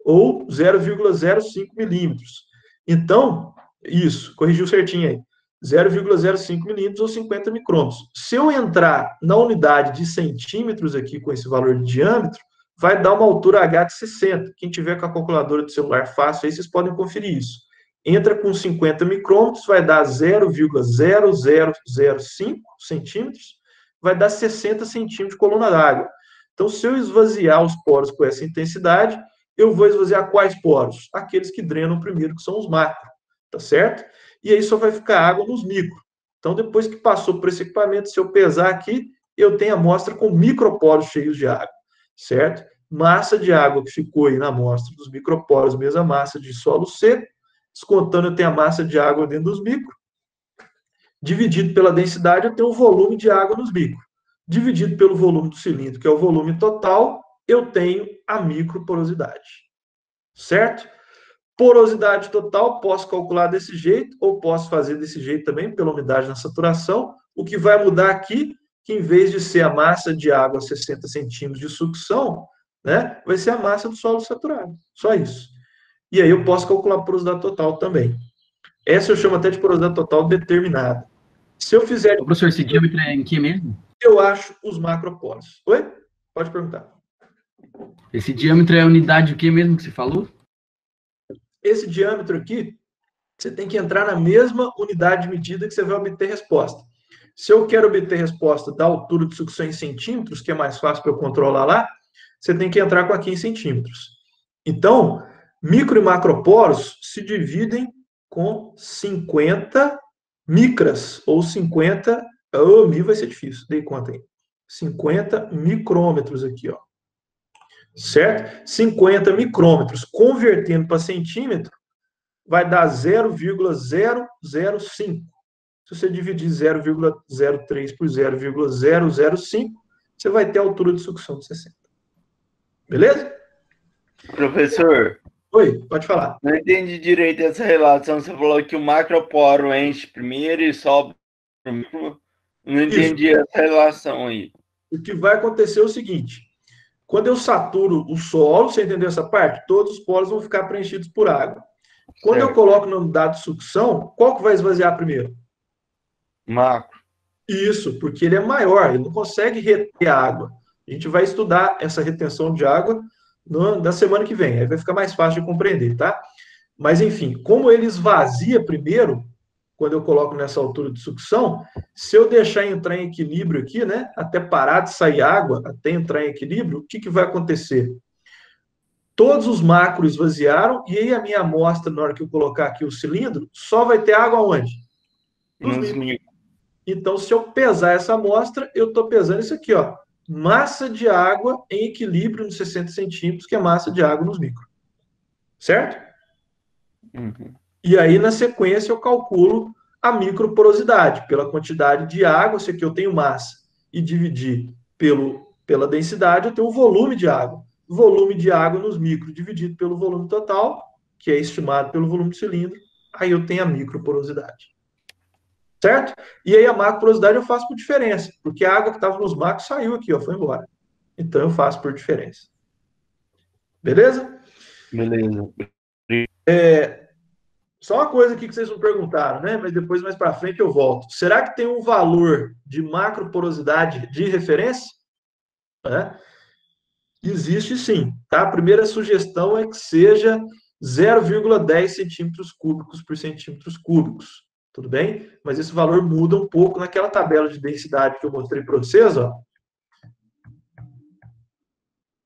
Ou 0,05 milímetros. Então, isso, corrigiu certinho aí. 0,05 milímetros ou 50 micrômetros. Se eu entrar na unidade de centímetros aqui com esse valor de diâmetro, vai dar uma altura H de 60. Quem tiver com a calculadora de celular fácil, aí vocês podem conferir isso. Entra com 50 micrômetros, vai dar 0,0005 centímetros, vai dar 60 centímetros de coluna d'água. Então, se eu esvaziar os poros com essa intensidade, eu vou esvaziar quais poros? Aqueles que drenam primeiro, que são os macro, tá certo? E aí só vai ficar água nos micro. Então, depois que passou por esse equipamento, se eu pesar aqui, eu tenho a amostra com microporos cheios de água, certo? Massa de água que ficou aí na amostra dos microporos, mesma massa de solo seco, descontando eu tenho a massa de água dentro dos micro, dividido pela densidade, eu tenho o volume de água nos micro. Dividido pelo volume do cilindro, que é o volume total, eu tenho a microporosidade. Certo? Porosidade total, posso calcular desse jeito, ou posso fazer desse jeito também, pela umidade na saturação. O que vai mudar aqui, que em vez de ser a massa de água a 60 centímetros de sucção, né, vai ser a massa do solo saturado. Só isso. E aí eu posso calcular a porosidade total também. Essa eu chamo até de porosidade total determinada. Se eu fizer... Ô, professor, esse diâmetro é em que mesmo? Eu acho os macroporos. Oi? Pode perguntar. Esse diâmetro é a unidade de que mesmo que você falou? Esse diâmetro aqui, você tem que entrar na mesma unidade de medida que você vai obter resposta. Se eu quero obter resposta da altura de sucção em centímetros, que é mais fácil para eu controlar lá, você tem que entrar com aqui em centímetros. Então, micro e macroporos se dividem com 50 micras, ou 50... Oh, mi vai ser difícil, dei conta aí. 50 micrômetros aqui, ó. Certo? 50 micrômetros, convertendo para centímetro, vai dar 0,005. Se você dividir 0,03 por 0,005, você vai ter a altura de sucção de 60. Beleza? Professor. Oi, pode falar. Não entendi direito essa relação. Você falou que o macroporo enche primeiro e sobe para o micro. Não entendi essa relação aí. O que vai acontecer é o seguinte: quando eu saturo o solo, você entendeu essa parte? Todos os poros vão ficar preenchidos por água. Quando eu coloco na unidade de sucção, qual que vai esvaziar primeiro? Macro. Isso, porque ele é maior, ele não consegue reter água. A gente vai estudar essa retenção de água na semana que vem, aí vai ficar mais fácil de compreender, tá? Mas, enfim, como ele esvazia primeiro, quando eu coloco nessa altura de sucção, se eu deixar entrar em equilíbrio aqui, né, até parar de sair água, até entrar em equilíbrio, o que, que vai acontecer? Todos os macros esvaziaram, e aí a minha amostra, na hora que eu colocar aqui o cilindro, só vai ter água onde? Nos micros. Então, se eu pesar essa amostra, eu estou pesando isso aqui, ó. Massa de água em equilíbrio nos 60 centímetros, que é massa de água nos micros. Certo? Uhum. E aí, na sequência, eu calculo a microporosidade. Pela quantidade de água, se aqui eu tenho massa e dividir pela densidade, eu tenho o volume de água. Volume de água nos micros dividido pelo volume total, que é estimado pelo volume do cilindro, aí eu tenho a microporosidade. Certo? E aí a macroporosidade eu faço por diferença, porque a água que estava nos macros saiu aqui, ó, foi embora. Então eu faço por diferença. Beleza? Beleza. Só uma coisa aqui que vocês não perguntaram, né? Mas depois, mais para frente, eu volto. Será que tem um valor de macroporosidade de referência? É? Existe sim. Tá? A primeira sugestão é que seja 0,10 centímetros cúbicos por centímetros cúbicos. Tudo bem? Mas esse valor muda um pouco naquela tabela de densidade que eu mostrei para vocês, ó.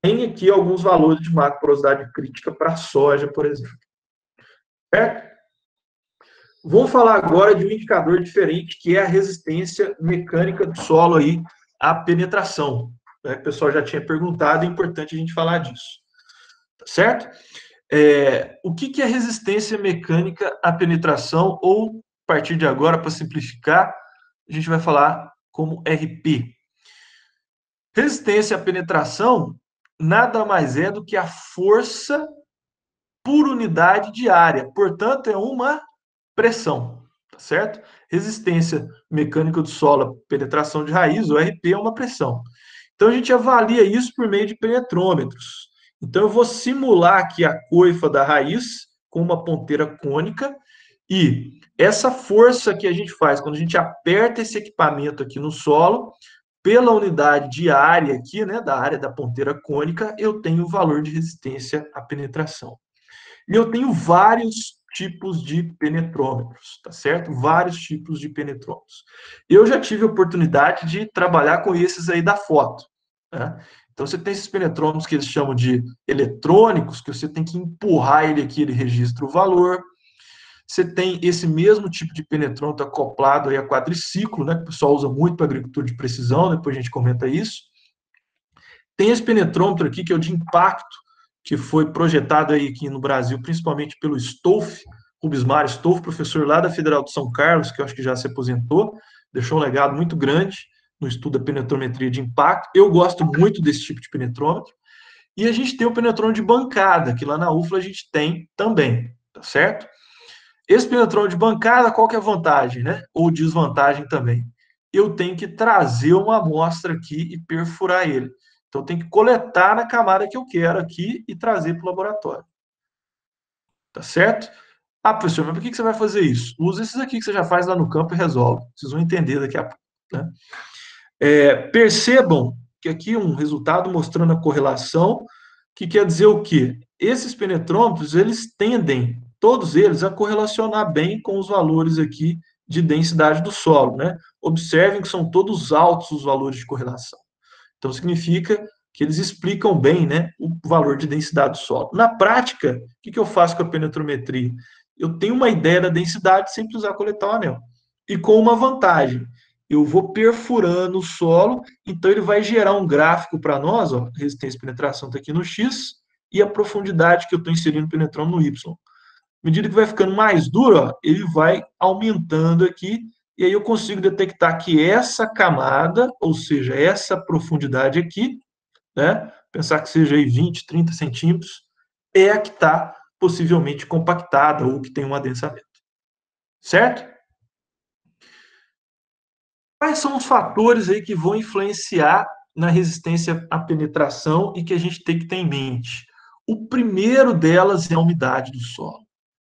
Tem aqui alguns valores de macroporosidade crítica para soja, por exemplo. Certo? Vou falar agora de um indicador diferente, que é a resistência mecânica do solo aí à penetração. Né? O pessoal já tinha perguntado, é importante a gente falar disso. Tá certo? O que é resistência mecânica à penetração, ou, a partir de agora, para simplificar, a gente vai falar como RP. Resistência à penetração nada mais é do que a força por unidade de área. Portanto, é uma pressão, tá certo? Resistência mecânica do solo, penetração de raiz, o RP, é uma pressão. Então, a gente avalia isso por meio de penetrômetros. Então, eu vou simular aqui a coifa da raiz com uma ponteira cônica, e essa força que a gente faz quando a gente aperta esse equipamento aqui no solo, pela unidade de área aqui, né, da área da ponteira cônica, eu tenho o valor de resistência à penetração. E eu tenho vários tipos de penetrômetros, tá certo? Vários tipos de penetrômetros. Eu já tive a oportunidade de trabalhar com esses aí da foto, né? Então, você tem esses penetrômetros que eles chamam de eletrônicos, que você tem que empurrar ele aqui, ele registra o valor. Você tem esse mesmo tipo de penetrômetro acoplado aí a quadriciclo, né, que o pessoal usa muito para agricultura de precisão, depois a gente comenta isso. Tem esse penetrômetro aqui, que é o de impacto, que foi projetado aí aqui no Brasil, principalmente pelo Stolf, Rubismar Stolf, professor lá da Federal de São Carlos, que eu acho que já se aposentou, deixou um legado muito grande no estudo da penetrometria de impacto. Eu gosto muito desse tipo de penetrômetro. E a gente tem o penetrômetro de bancada, que lá na UFLA a gente tem também, tá certo? Esse penetrômetro de bancada, qual que é a vantagem, né? Ou desvantagem também? Eu tenho que trazer uma amostra aqui e perfurar ele. Então, eu tenho que coletar na camada que eu quero aqui e trazer para o laboratório. Tá certo? Ah, professor, mas por que você vai fazer isso? Usa esses aqui que você já faz lá no campo e resolve. Vocês vão entender daqui a pouco. Né? Percebam que aqui um resultado mostrando a correlação, que quer dizer o quê? Esses penetrômetros, eles tendem, todos eles, a correlacionar bem com os valores aqui de densidade do solo, né? Observem que são todos altos os valores de correlação. Então, significa que eles explicam bem, né, o valor de densidade do solo. Na prática, o que eu faço com a penetrometria? Eu tenho uma ideia da densidade sem precisar coletar o anel. E com uma vantagem, eu vou perfurando o solo, então ele vai gerar um gráfico para nós, ó, resistência e penetração está aqui no X, e a profundidade que eu estou inserindo o penetrômetro no Y. À medida que vai ficando mais duro, ó, ele vai aumentando aqui, e aí eu consigo detectar que essa camada, ou seja, essa profundidade aqui, né, pensar que seja aí 20, 30 centímetros, é a que está possivelmente compactada ou que tem um adensamento. Certo? Quais são os fatores aí que vão influenciar na resistência à penetração e que a gente tem que ter em mente? O primeiro delas é a umidade do solo.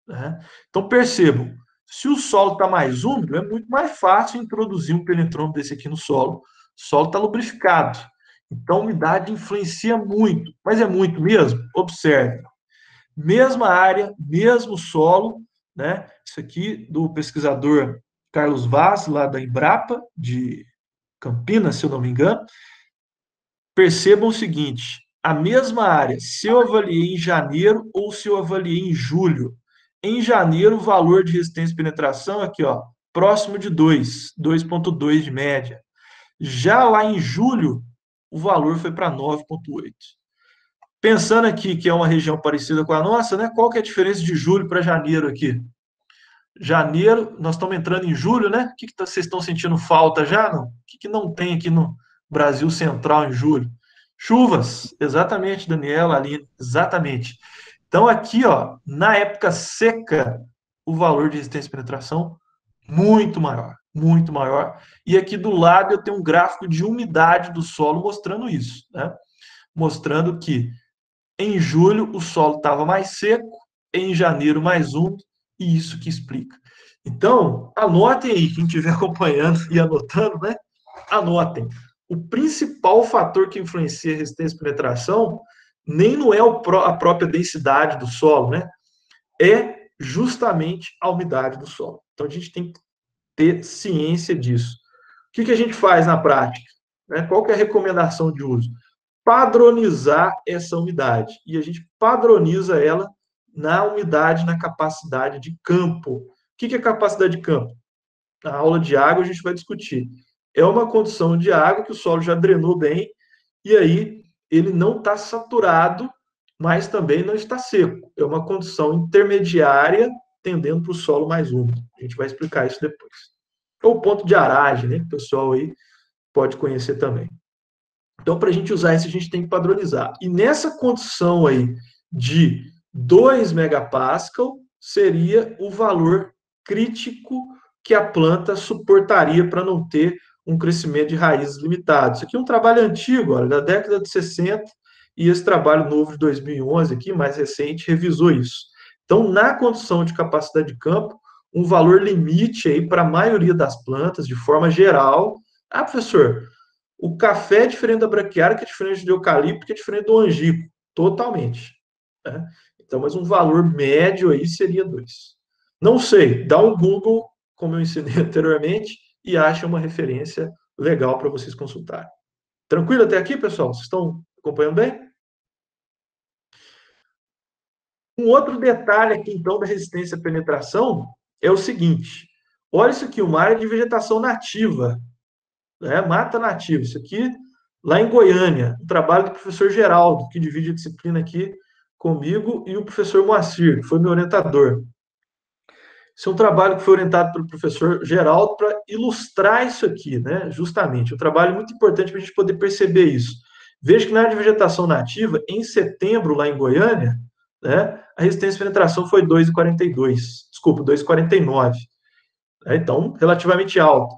né? Então, percebam, se o solo está mais úmido, é muito mais fácil introduzir um penetrômetro desse aqui no solo. O solo está lubrificado. Então, a umidade influencia muito. Mas é muito mesmo? Observe. Mesma área, mesmo solo, né? Isso aqui do pesquisador Carlos Vaz, lá da Embrapa, de Campinas, se eu não me engano. Percebam o seguinte: a mesma área, se eu avaliei em janeiro ou se eu avaliei em julho. Em janeiro, o valor de resistência e penetração aqui, ó, próximo de 2, 2,2 de média. Já lá em julho, o valor foi para 9,8. Pensando aqui que é uma região parecida com a nossa, né? Qual que é a diferença de julho para janeiro aqui? Janeiro, nós estamos entrando em julho, né? O que vocês estão sentindo falta já? Não? O que não tem aqui no Brasil Central em julho? Chuvas, exatamente, Daniela, Aline, exatamente. Então, aqui, ó, na época seca, o valor de resistência e penetração muito maior, muito maior. E aqui do lado eu tenho um gráfico de umidade do solo mostrando isso, né? Mostrando que em julho o solo estava mais seco, em janeiro mais úmido, e isso que explica. Então, anotem aí, quem estiver acompanhando e anotando, né? Anotem. O principal fator que influencia a resistência e penetração nem não é a própria densidade do solo, né? É justamente a umidade do solo. Então, a gente tem que ter ciência disso. O que a gente faz na prática? Qual que é a recomendação de uso? Padronizar essa umidade. E a gente padroniza ela na umidade, na capacidade de campo. O que é capacidade de campo? Na aula de água a gente vai discutir. É uma condição de água que o solo já drenou bem, e aí ele não está saturado, mas também não está seco. É uma condição intermediária, tendendo para o solo mais úmido. A gente vai explicar isso depois. Ou ponto de aragem, né? Que o pessoal aí pode conhecer também. Então, para a gente usar isso, a gente tem que padronizar. E nessa condição aí de 2 megapascal, seria o valor crítico que a planta suportaria para não ter um crescimento de raízes limitado. Isso aqui é um trabalho antigo, olha, da década de 60, e esse trabalho novo de 2011, aqui, mais recente, revisou isso. Então, na condição de capacidade de campo, um valor limite aí para a maioria das plantas, de forma geral. Ah, professor, o café é diferente da braquiária, que é diferente do eucalipto, que é diferente do angico. Totalmente. Né? Então, mas um valor médio aí seria 2. Não sei, dá um Google, como eu ensinei anteriormente, e acha uma referência legal para vocês consultarem. Tranquilo até aqui, pessoal? Vocês estão acompanhando bem? Um outro detalhe aqui, então, da resistência à penetração é o seguinte. Olha isso aqui, uma área de vegetação nativa. Mata nativa. Isso aqui, lá em Goiânia, o trabalho do professor Geraldo, que divide a disciplina aqui comigo, e o professor Moacir, que foi meu orientador. Esse é um trabalho que foi orientado pelo professor Geraldo para ilustrar isso aqui, né? Justamente. Um trabalho muito importante para a gente poder perceber isso. Veja que na área de vegetação nativa, em setembro, lá em Goiânia, né, a resistência de penetração foi 2,42. Desculpa, 2,49. Então, relativamente alto.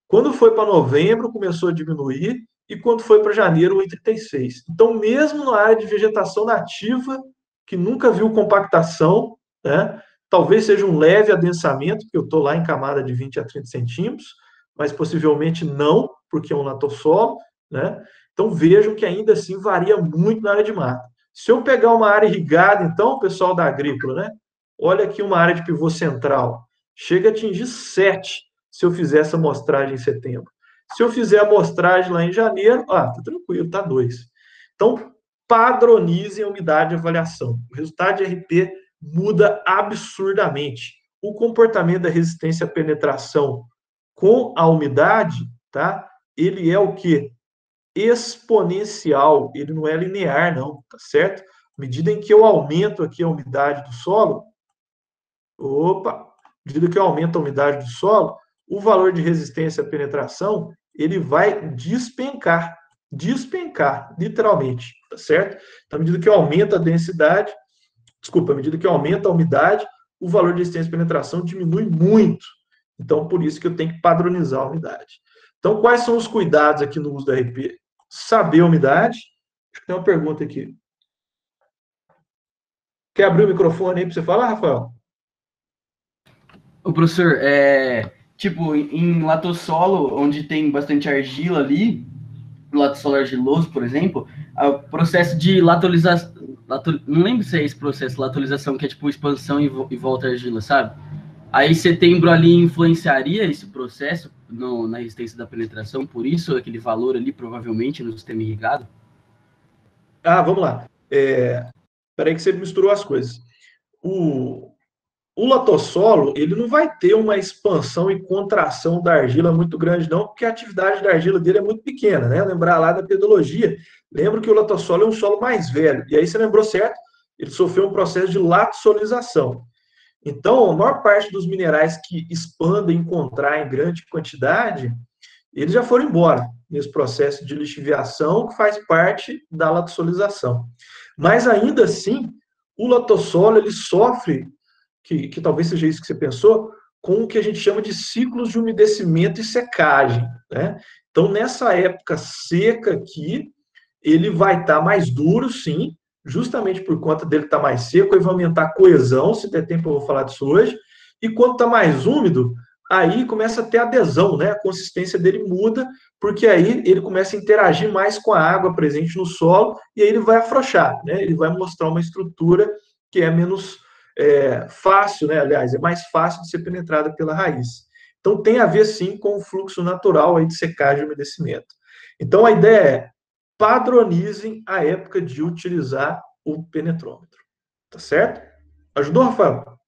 Quando foi para novembro, começou a diminuir, e quando foi para janeiro, 1,36. Então, mesmo na área de vegetação nativa, que nunca viu compactação, né, talvez seja um leve adensamento, porque eu estou lá em camada de 20 a 30 centímetros, mas possivelmente não, porque é um latossolo, né? Então, vejam que ainda assim varia muito na área de mata. Se eu pegar uma área irrigada, então, pessoal da agrícola, né? Olha aqui uma área de pivô central, chega a atingir 7 se eu fizer essa amostragem em setembro. Se eu fizer a amostragem lá em janeiro, tá tranquilo, tá 2. Então, padronizem a umidade de avaliação. O resultado de RP muda absurdamente. O comportamento da resistência à penetração com a umidade, tá? Ele é o quê? Exponencial, ele não é linear, não, tá certo? À medida em que eu aumento aqui a umidade do solo, à medida que eu aumento a umidade do solo, o valor de resistência à penetração, ele vai despencar, literalmente, tá certo? Então, à medida que eu aumento a densidade, à medida que eu aumento a umidade, o valor de resistência à penetração diminui muito. Então, por isso que eu tenho que padronizar a umidade. Então, quais são os cuidados aqui no uso da RP? Saber a umidade. Acho que tem uma pergunta aqui. Quer abrir o microfone aí para você falar, Rafael? Ô, professor, tipo, em latossolo, onde tem bastante argila ali, latossolo argiloso, por exemplo, o processo de latolização, não lembro se é esse processo, latolização, que é tipo expansão e volta à argila, sabe? Aí setembro ali influenciaria esse processo na resistência da penetração, por isso aquele valor ali, provavelmente, no sistema irrigado? Ah, vamos lá. Peraí que você misturou as coisas. O, o latossolo, ele não vai ter uma expansão e contração da argila muito grande, não, porque a atividade da argila dele é muito pequena, né? Lembrar lá da pedologia, lembro que o latossolo é um solo mais velho, e aí você lembrou certo, ele sofreu um processo de latsolização. Então, a maior parte dos minerais que expandem e contraem em grande quantidade, eles já foram embora nesse processo de lixiviação que faz parte da latossolização. Mas ainda assim, o latossolo ele sofre, que talvez seja isso que você pensou, com o que a gente chama de ciclos de umedecimento e secagem, né? Então, nessa época seca aqui, ele vai estar mais duro, sim, justamente por conta dele estar mais seco, ele vai aumentar a coesão, se der tempo eu vou falar disso hoje, e quando está mais úmido, aí começa a ter adesão, né? A consistência dele muda, porque aí ele começa a interagir mais com a água presente no solo, e aí ele vai afrouxar, né? Ele vai mostrar uma estrutura que é menos fácil, né? Aliás, é mais fácil de ser penetrada pela raiz. Então tem a ver sim com o fluxo natural aí de secagem e umedecimento. Então a ideia é padronizem a época de utilizar o penetrômetro. Tá certo? Ajudou, Rafael?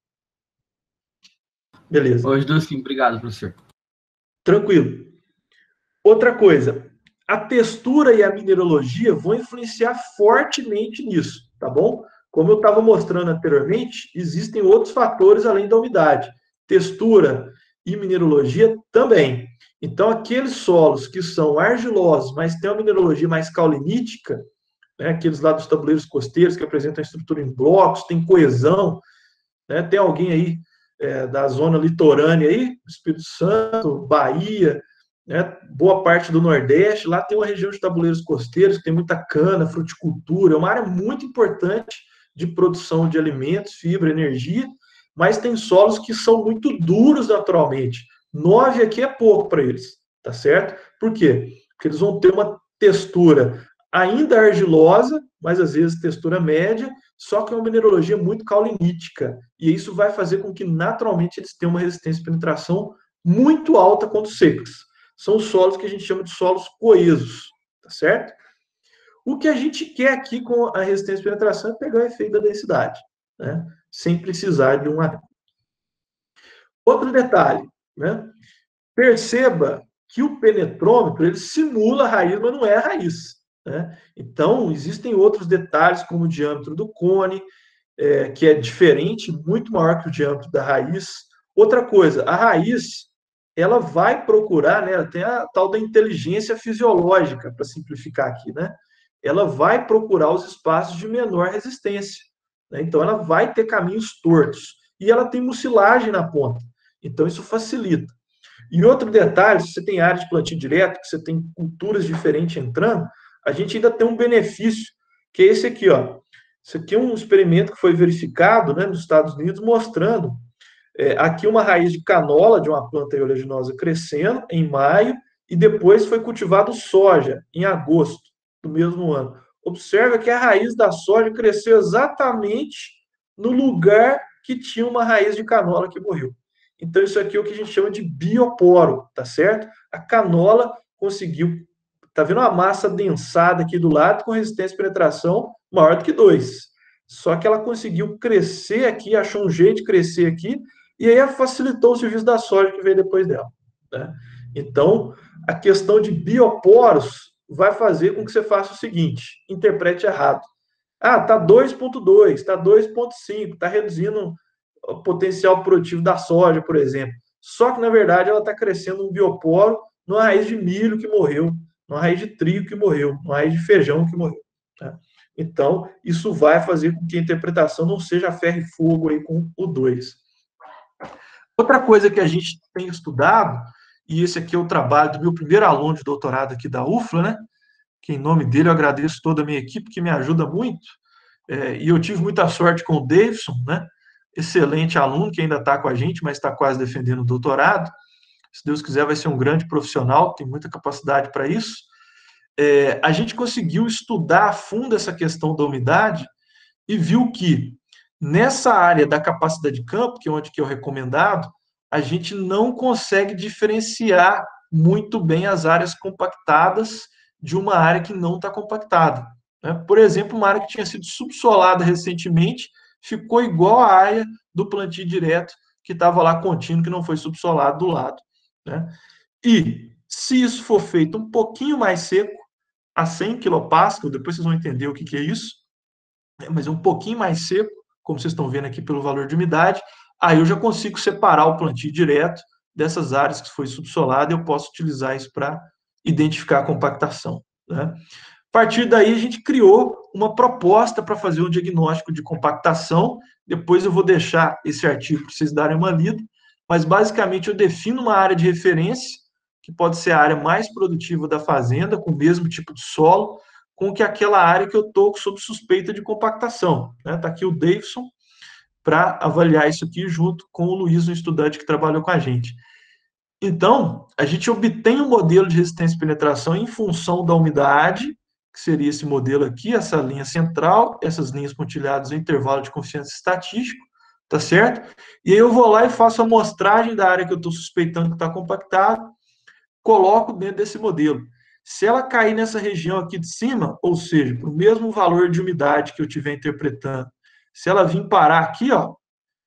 Beleza. Hoje dou sim, obrigado, professor. Tranquilo. Outra coisa, a textura e a mineralogia vão influenciar fortemente nisso, tá bom? Como eu estava mostrando anteriormente, existem outros fatores além da umidade. Textura e mineralogia também. Então, aqueles solos que são argilosos, mas têm uma mineralogia mais caulinítica, né, aqueles lá dos tabuleiros costeiros que apresentam a estrutura em blocos, tem coesão, né, tem alguém aí da zona litorânea aí, Espírito Santo, Bahia, né, boa parte do Nordeste, lá tem uma região de tabuleiros costeiros que tem muita cana, fruticultura, é uma área muito importante de produção de alimentos, fibra, energia, mas tem solos que são muito duros naturalmente. 9 aqui é pouco para eles, tá certo? Por quê? Porque eles vão ter uma textura ainda argilosa, mas às vezes textura média, só que é uma mineralogia muito caulinítica. E isso vai fazer com que naturalmente eles tenham uma resistência de penetração muito alta quando secos. São os solos que a gente chama de solos coesos, tá certo? O que a gente quer aqui com a resistência de penetração é pegar o efeito da densidade, né? Sem precisar de um adendo. Outro detalhe, né? Perceba que o penetrômetro ele simula a raiz, mas não é a raiz, né? Então, existem outros detalhes, como o diâmetro do cone, que é diferente, muito maior que o diâmetro da raiz. Outra coisa, a raiz, ela vai procurar, né? Ela tem a tal da inteligência fisiológica, para simplificar aqui, né? Ela vai procurar os espaços de menor resistência, né? Então, ela vai ter caminhos tortos. E ela tem mucilagem na ponta. Então, isso facilita. E outro detalhe, se você tem área de plantio direto, que você tem culturas diferentes entrando, a gente ainda tem um benefício, que é esse aqui, ó. Isso aqui é um experimento que foi verificado, né, nos Estados Unidos, mostrando aqui uma raiz de canola de uma planta oleaginosa crescendo em maio e depois foi cultivado soja em agosto do mesmo ano. Observa que a raiz da soja cresceu exatamente no lugar que tinha uma raiz de canola que morreu. Então, isso aqui é o que a gente chama de bioporo, tá certo? A canola conseguiu, tá vendo uma massa densada aqui do lado com resistência de penetração maior do que 2. Só que ela conseguiu crescer aqui, achou um jeito de crescer aqui, e aí facilitou o serviço da soja que veio depois dela, né? Então, a questão de bioporos vai fazer com que você faça o seguinte, interprete errado. Ah, tá 2,2, tá 2,5, tá reduzindo o potencial produtivo da soja, por exemplo. Só que, na verdade, ela está crescendo um bioporo numa raiz de milho que morreu, numa raiz de trigo que morreu, numa raiz de feijão que morreu. Tá? Então, isso vai fazer com que a interpretação não seja ferro e fogo aí com o 2. Outra coisa que a gente tem estudado, e esse aqui é o trabalho do meu primeiro aluno de doutorado aqui da UFLA, né? Que em nome dele eu agradeço toda a minha equipe, que me ajuda muito, e eu tive muita sorte com o Davidson, né? excelente aluno que ainda está com a gente, mas está quase defendendo o doutorado. Se Deus quiser, vai ser um grande profissional, tem muita capacidade para isso. A gente conseguiu estudar a fundo essa questão da umidade e viu que nessa área da capacidade de campo, que é onde que é o recomendado, a gente não consegue diferenciar muito bem as áreas compactadas de uma área que não está compactada. Né? Por exemplo, uma área que tinha sido subsolada recentemente ficou igual à área do plantio direto, que estava lá contínuo, que não foi subsolado do lado. Né? E se isso for feito um pouquinho mais seco, a 100 kPa, depois vocês vão entender o que é isso, mas é um pouquinho mais seco, como vocês estão vendo aqui pelo valor de umidade, aí eu já consigo separar o plantio direto dessas áreas que foi subsolado e eu posso utilizar isso para identificar a compactação. Né? A partir daí, a gente criou uma proposta para fazer um diagnóstico de compactação. Depois eu vou deixar esse artigo para vocês darem uma lida, mas basicamente eu defino uma área de referência, que pode ser a área mais produtiva da fazenda, com o mesmo tipo de solo, com que aquela área que eu estou sob suspeita de compactação. Está aqui o Davidson para avaliar isso aqui junto com o Luiz, um estudante que trabalhou com a gente. Então, a gente obtém um modelo de resistência e penetração em função da umidade, que seria esse modelo aqui, essa linha central, essas linhas pontilhadas, o intervalo de confiança estatístico, tá certo? E aí eu vou lá e faço a amostragem da área que eu estou suspeitando que está compactada, coloco dentro desse modelo. Se ela cair nessa região aqui de cima, ou seja, para o mesmo valor de umidade que eu estiver interpretando, se ela vir parar aqui, ó,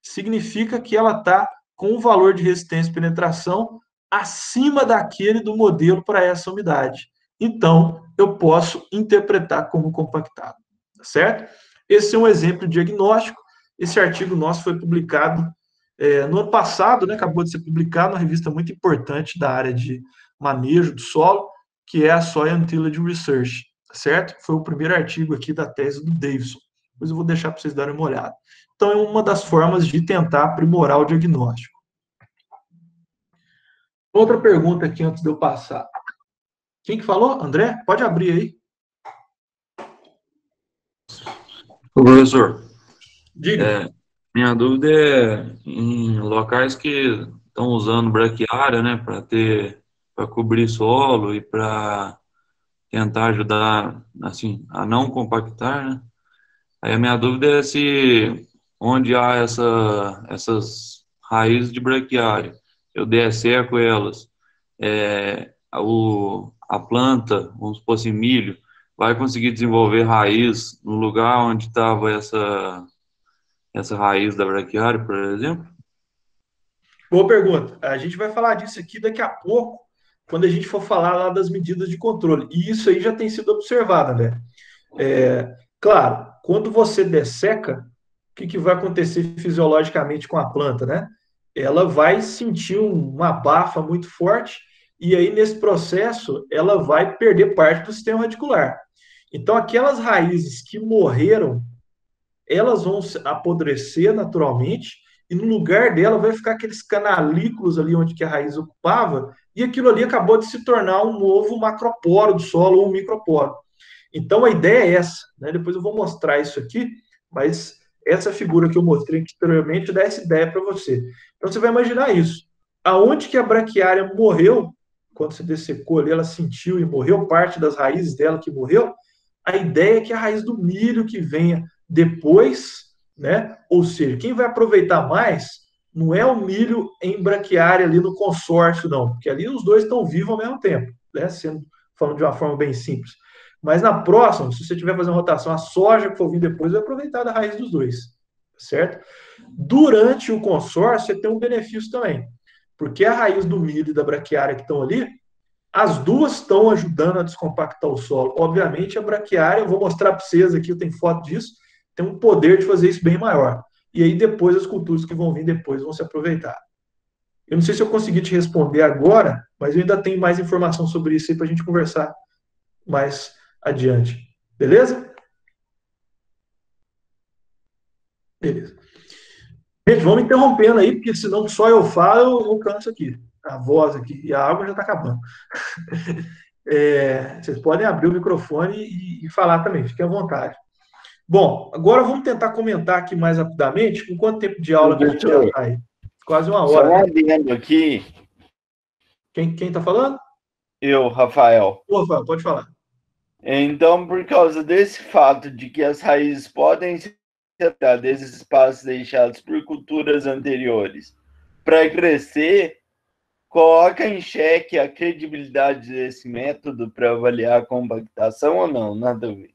significa que ela está com o valor de resistência e penetração acima daquele do modelo para essa umidade. Então, eu posso interpretar como compactado, tá certo? Esse é um exemplo de diagnóstico. Esse artigo nosso foi publicado no ano passado, né, acabou de ser publicado, uma revista muito importante da área de manejo do solo, que é a Soil and Tillage Research, certo? Foi o primeiro artigo aqui da tese do Davidson. Depois eu vou deixar para vocês darem uma olhada. Então, é uma das formas de tentar aprimorar o diagnóstico. Outra pergunta aqui antes de eu passar. Quem que falou? André? Pode abrir aí. Professor, Diga. minha dúvida é em locais que estão usando braquiária, né, para cobrir solo e para tentar ajudar, assim, a não compactar, né? Aí a minha dúvida é se onde há essas raízes de braquiária, eu desseco elas, a planta, vamos supor assim, milho, vai conseguir desenvolver raiz no lugar onde estava essa raiz da braquiária, por exemplo? Boa pergunta. A gente vai falar disso aqui daqui a pouco, quando a gente for falar lá das medidas de controle. E isso aí já tem sido observado, né? Claro, quando você desseca, o que vai acontecer fisiologicamente com a planta, né? Ela vai sentir uma abafa muito forte e aí, nesse processo, ela vai perder parte do sistema radicular. Então, aquelas raízes que morreram, elas vão apodrecer naturalmente e no lugar dela vai ficar aqueles canalículos ali onde que a raiz ocupava e aquilo ali acabou de se tornar um novo macroporo do solo ou um microporo. Então, a ideia é essa, né? Depois eu vou mostrar isso aqui, mas essa figura que eu mostrei anteriormente dá essa ideia para você. Então, você vai imaginar isso. Aonde que a braquiária morreu, quando você dessecou ali, ela sentiu e morreu, parte das raízes dela que morreu, a ideia é que a raiz do milho que venha depois, né? Ou seja, quem vai aproveitar mais não é o milho em braquiária ali no consórcio, não, porque ali os dois estão vivos ao mesmo tempo, né? Falando de uma forma bem simples. Mas na próxima, se você tiver fazendo rotação, a soja que for vir depois vai aproveitar da raiz dos dois, certo? Durante o consórcio, você tem um benefício também, porque a raiz do milho e da braquiária que estão ali, as duas estão ajudando a descompactar o solo. Obviamente, a braquiária, eu vou mostrar para vocês aqui, eu tenho foto disso, tem um poder de fazer isso bem maior. E aí depois as culturas que vão vir depois vão se aproveitar. Eu não sei se eu consegui te responder agora, mas eu ainda tenho mais informação sobre isso aí para a gente conversar mais adiante. Beleza? Beleza. Gente, vamos interrompendo aí, porque senão só eu falo, eu canso aqui. A voz aqui e a água já está acabando. Vocês podem abrir o microfone e falar também, fiquem à vontade. Bom, agora vamos tentar comentar aqui mais rapidamente. Com quanto tempo de aula que a gente já está aí? Quase uma Só hora. um adendo aqui. Quem está falando? Eu, Rafael. Ô, Rafael, pode falar. Então, por causa desse fato de que as raízes podem ser desses espaços deixados por culturas anteriores para crescer, coloca em xeque a credibilidade desse método para avaliar a compactação ou não? Nada a ver.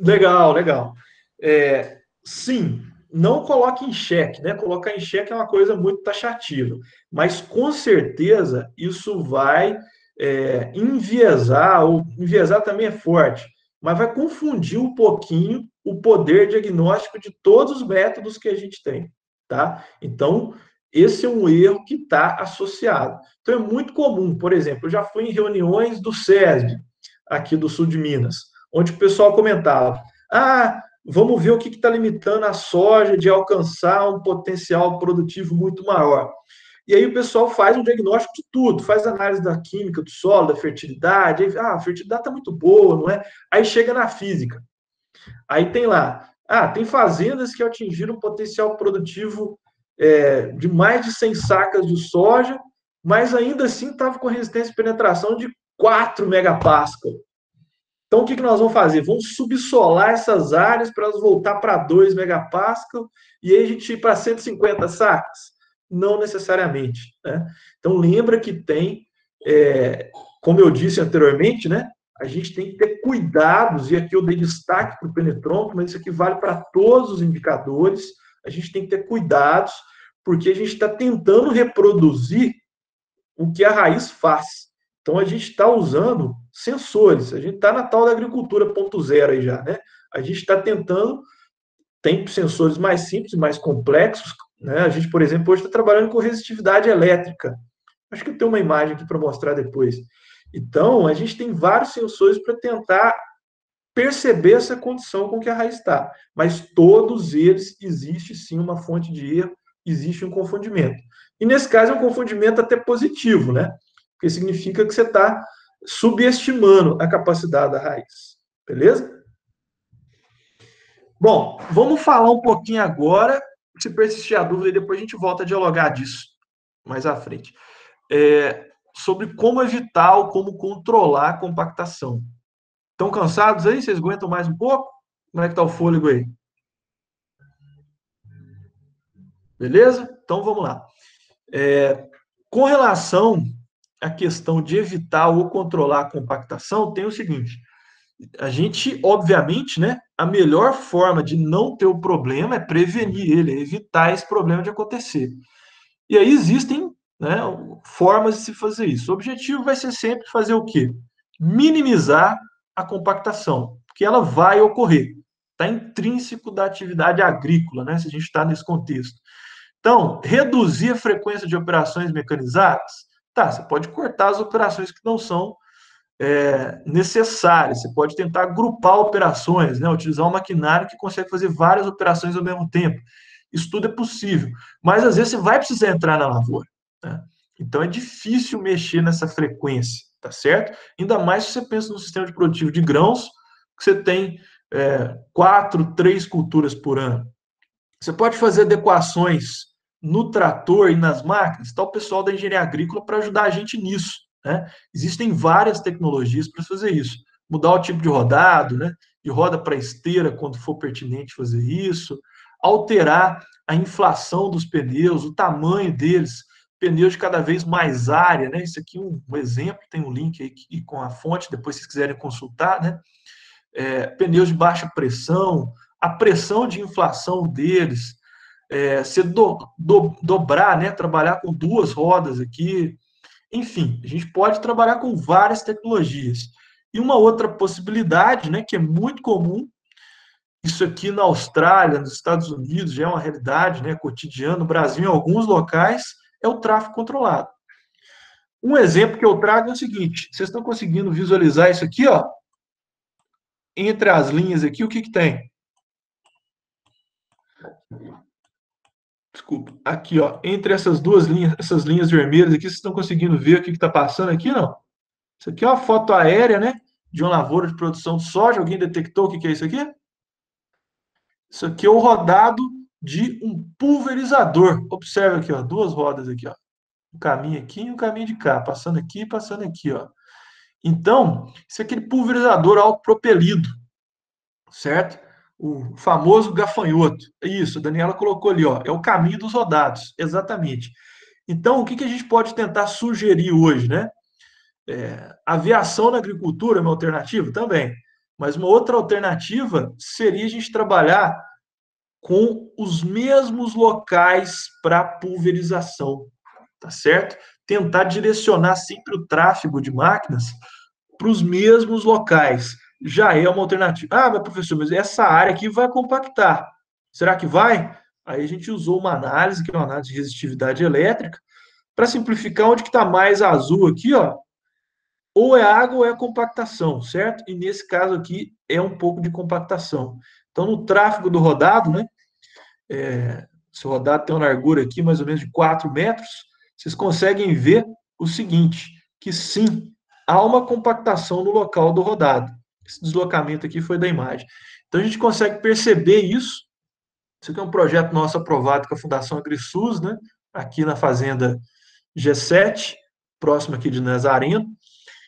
Legal, legal. Sim, não coloque em xeque, né? Colocar em xeque é uma coisa muito taxativa, mas com certeza isso vai enviesar, ou enviesar também é forte, mas vai confundir um pouquinho o poder diagnóstico de todos os métodos que a gente tem, tá? Então, esse é um erro que está associado. Então, é muito comum, por exemplo, eu já fui em reuniões do SESB, aqui do sul de Minas, onde o pessoal comentava: vamos ver o que está limitando a soja de alcançar um potencial produtivo muito maior. E aí o pessoal faz um diagnóstico de tudo, faz análise da química do solo, da fertilidade, aí, a fertilidade está muito boa, não é? Aí chega na física. Aí tem lá, tem fazendas que atingiram um potencial produtivo de mais de 100 sacas de soja, mas ainda assim estava com resistência de penetração de 4 megapascal. Então, o que nós vamos fazer? Vamos subsolar essas áreas para elas voltar para 2 megapascal e aí a gente ir para 150 sacas? Não necessariamente, né? Então, lembra que tem, como eu disse anteriormente, né? A gente tem que ter cuidados, e aqui eu dei destaque para o penetrômetro, mas isso aqui vale para todos os indicadores. A gente tem que ter cuidados, porque a gente está tentando reproduzir o que a raiz faz. Então, a gente está usando sensores, a gente está na tal da agricultura 0.0 aí já, né? A gente está tentando, tem sensores mais simples, mais complexos, né? A gente, por exemplo, hoje está trabalhando com resistividade elétrica. Acho que eu tenho uma imagem aqui para mostrar depois. Então, a gente tem vários sensores para tentar perceber essa condição com que a raiz está. Mas todos eles, existe sim uma fonte de erro, existe um confundimento. E nesse caso é um confundimento até positivo, né? Porque significa que você está subestimando a capacidade da raiz. Beleza? Bom, vamos falar um pouquinho agora, se persistir a dúvida, e depois a gente volta a dialogar disso mais à frente. Sobre como evitar ou como controlar a compactação. Estão cansados aí? Vocês aguentam mais um pouco? Como é que está o fôlego aí? Beleza? Então vamos lá. Com relação à questão de evitar ou controlar a compactação, tem o seguinte: a gente, obviamente, né, a melhor forma de não ter o problema é prevenir ele, é evitar esse problema de acontecer. E aí existem, né, formas de se fazer isso. O objetivo vai ser sempre fazer o quê? Minimizar a compactação, porque ela vai ocorrer. Está intrínseco da atividade agrícola, né, se a gente está nesse contexto. Então, reduzir a frequência de operações mecanizadas, você pode cortar as operações que não são necessárias. Você pode tentar agrupar operações, né, utilizar um maquinário que consegue fazer várias operações ao mesmo tempo. Isso tudo é possível, mas às vezes você vai precisar entrar na lavoura, né? Então é difícil mexer nessa frequência, tá certo? Ainda mais se você pensa no sistema de produtivo de grãos, que você tem 4, 3 culturas por ano. Você pode fazer adequações no trator e nas máquinas, está o pessoal da engenharia agrícola para ajudar a gente nisso, né? Existem várias tecnologias para fazer isso. Mudar o tipo de rodado, né? De roda para esteira, quando for pertinente fazer isso. Alterar a inflação dos pneus, o tamanho deles, pneus de cada vez mais área, né? Isso aqui é um exemplo, tem um link aí com a fonte, depois se vocês quiserem consultar, né? Pneus de baixa pressão, a pressão de inflação deles, dobrar, né? Trabalhar com 2 rodas aqui. Enfim, a gente pode trabalhar com várias tecnologias. E uma outra possibilidade, né, que é muito comum, isso aqui na Austrália, nos Estados Unidos, já é uma realidade, né, cotidiana, no Brasil, em alguns locais, é o tráfego controlado. Um exemplo que eu trago é o seguinte: vocês estão conseguindo visualizar isso aqui, ó? Entre as linhas aqui, o que tem? Desculpa, aqui, ó, entre essas duas linhas, essas linhas vermelhas aqui, vocês estão conseguindo ver o que está passando aqui, não? Isso aqui é uma foto aérea, né, de uma lavoura de produção de soja. Alguém detectou o que é isso aqui? Isso aqui é o rodado de um pulverizador. Observe aqui, ó, duas rodas aqui, ó. Um caminho aqui e um caminho de cá, passando aqui e passando aqui, ó. Então, isso é aquele pulverizador autopropelido, certo? O famoso gafanhoto. Isso, a Daniela colocou ali, ó, é o caminho dos rodados, exatamente. Então, o que a gente pode tentar sugerir hoje, né? Aviação na agricultura é uma alternativa? Também. Mas uma outra alternativa seria a gente trabalhar com os mesmos locais para pulverização, tá certo? Tentar direcionar sempre o tráfego de máquinas para os mesmos locais. Já é uma alternativa. Ah, mas professor, mas essa área aqui vai compactar. Será que vai? Aí a gente usou uma análise, que é uma análise de resistividade elétrica, para simplificar onde que está mais azul aqui, ó, ou é água ou é compactação, certo? E nesse caso aqui é um pouco de compactação. Então, no tráfego do rodado, né? Se o rodado tem uma largura aqui mais ou menos de 4 metros, vocês conseguem ver o seguinte, que sim, há uma compactação no local do rodado. Esse deslocamento aqui foi da imagem. Então, a gente consegue perceber isso. Isso aqui é um projeto nosso aprovado com a Fundação AgriSUS, né? Aqui na fazenda G7, próximo aqui de Nazareno.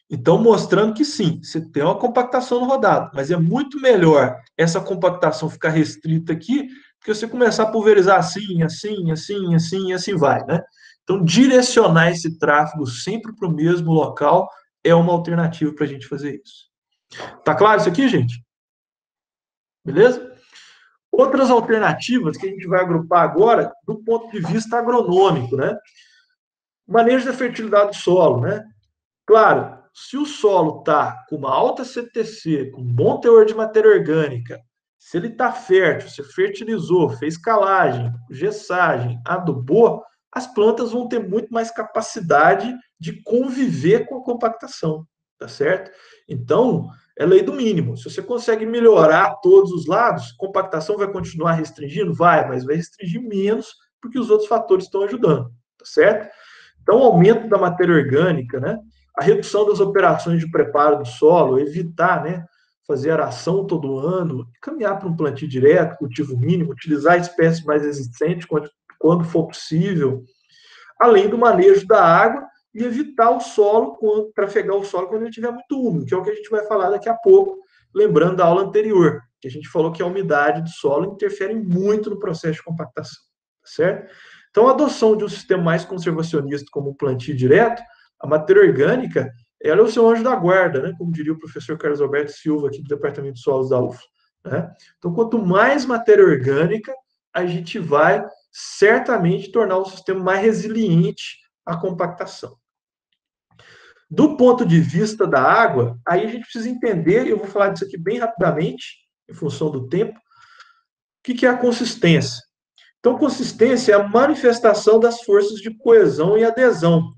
Então, mostrando que sim, você tem uma compactação no rodado, mas é muito melhor essa compactação ficar restrita aqui, porque você começar a pulverizar assim, assim, assim, assim, e assim vai, né? Então, direcionar esse tráfego sempre para o mesmo local é uma alternativa para a gente fazer isso. Tá claro isso aqui, gente? Beleza? Outras alternativas que a gente vai agrupar agora do ponto de vista agronômico, né? Manejo da fertilidade do solo, né? Claro, se o solo está com uma alta CTC, com um bom teor de matéria orgânica, se ele está fértil, você fertilizou, fez calagem, gessagem, adubou, as plantas vão ter muito mais capacidade de conviver com a compactação, tá certo? Então, é lei do mínimo. Se você consegue melhorar todos os lados, compactação vai continuar restringindo? Vai, mas vai restringir menos porque os outros fatores estão ajudando, tá certo? Então, o aumento da matéria orgânica, né? A redução das operações de preparo do solo, evitar, né, fazer aração todo ano, caminhar para um plantio direto, cultivo mínimo, utilizar espécies mais resistentes quando for possível, além do manejo da água e evitar o solo, trafegar o solo quando ele estiver muito úmido, que é o que a gente vai falar daqui a pouco, lembrando da aula anterior, que a gente falou que a umidade do solo interfere muito no processo de compactação, certo? Então, a adoção de um sistema mais conservacionista como o plantio direto, a matéria orgânica, ela é o seu anjo da guarda, né? Como diria o professor Carlos Alberto Silva, aqui do Departamento de Solos da UF. Né? Então, quanto mais matéria orgânica, a gente vai certamente tornar o sistema mais resiliente à compactação. Do ponto de vista da água, aí a gente precisa entender, eu vou falar disso aqui bem rapidamente, em função do tempo, o que é a consistência. Então, consistência é a manifestação das forças de coesão e adesão,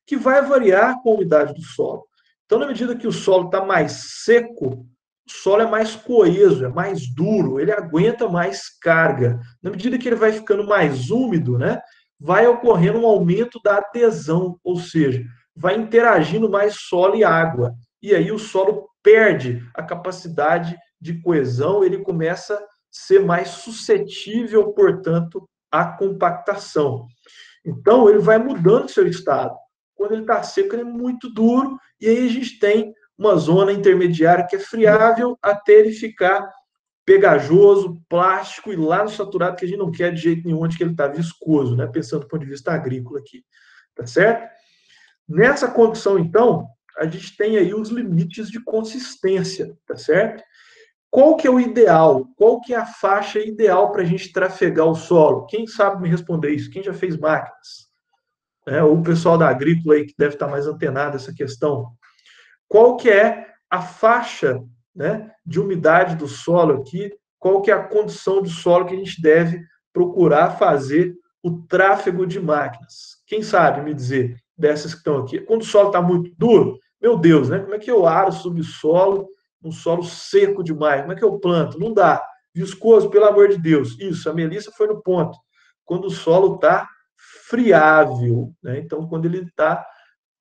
que vai variar com a umidade do solo. Então, na medida que o solo está mais seco, o solo é mais coeso, é mais duro, ele aguenta mais carga. Na medida que ele vai ficando mais úmido, né, vai ocorrendo um aumento da adesão, ou seja, vai interagindo mais solo e água. E aí o solo perde a capacidade de coesão, ele começa a ser mais suscetível, portanto, à compactação. Então, ele vai mudando seu estado. Quando ele está seco, ele é muito duro, e aí a gente tem uma zona intermediária que é friável até ele ficar pegajoso, plástico, e lá no saturado, que a gente não quer de jeito nenhum, onde que ele está viscoso, né? Pensando do ponto de vista agrícola aqui. Tá certo? Nessa condição, então, a gente tem aí os limites de consistência, tá certo? Qual que é o ideal? Qual que é a faixa ideal para a gente trafegar o solo? Quem sabe me responder isso? Quem já fez máquinas? Ou o pessoal da agrícola aí que deve estar mais antenado essa questão. Qual que é a faixa, né, de umidade do solo aqui? Qual que é a condição de solo que a gente deve procurar fazer o tráfego de máquinas? Quem sabe me dizer dessas que estão aqui? Quando o solo está muito duro, meu Deus, né? Como é que eu aro subsolo, um solo seco demais? Como é que eu planto? Não dá. Viscoso, pelo amor de Deus. Isso, a Melissa foi no ponto. Quando o solo está friável, né? Então, quando ele está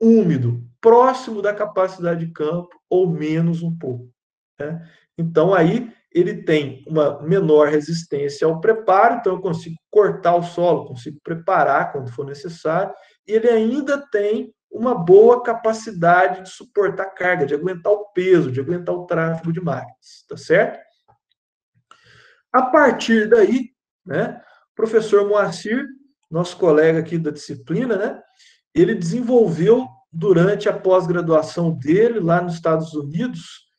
úmido, próximo da capacidade de campo ou menos um pouco. Né? Então, aí ele tem uma menor resistência ao preparo, então eu consigo cortar o solo, consigo preparar quando for necessário, e ele ainda tem uma boa capacidade de suportar carga, de aguentar o peso, de aguentar o tráfego de máquinas, tá certo? A partir daí, né, o professor Moacir, nosso colega aqui da disciplina, né, ele desenvolveu, durante a pós-graduação dele, lá nos Estados Unidos,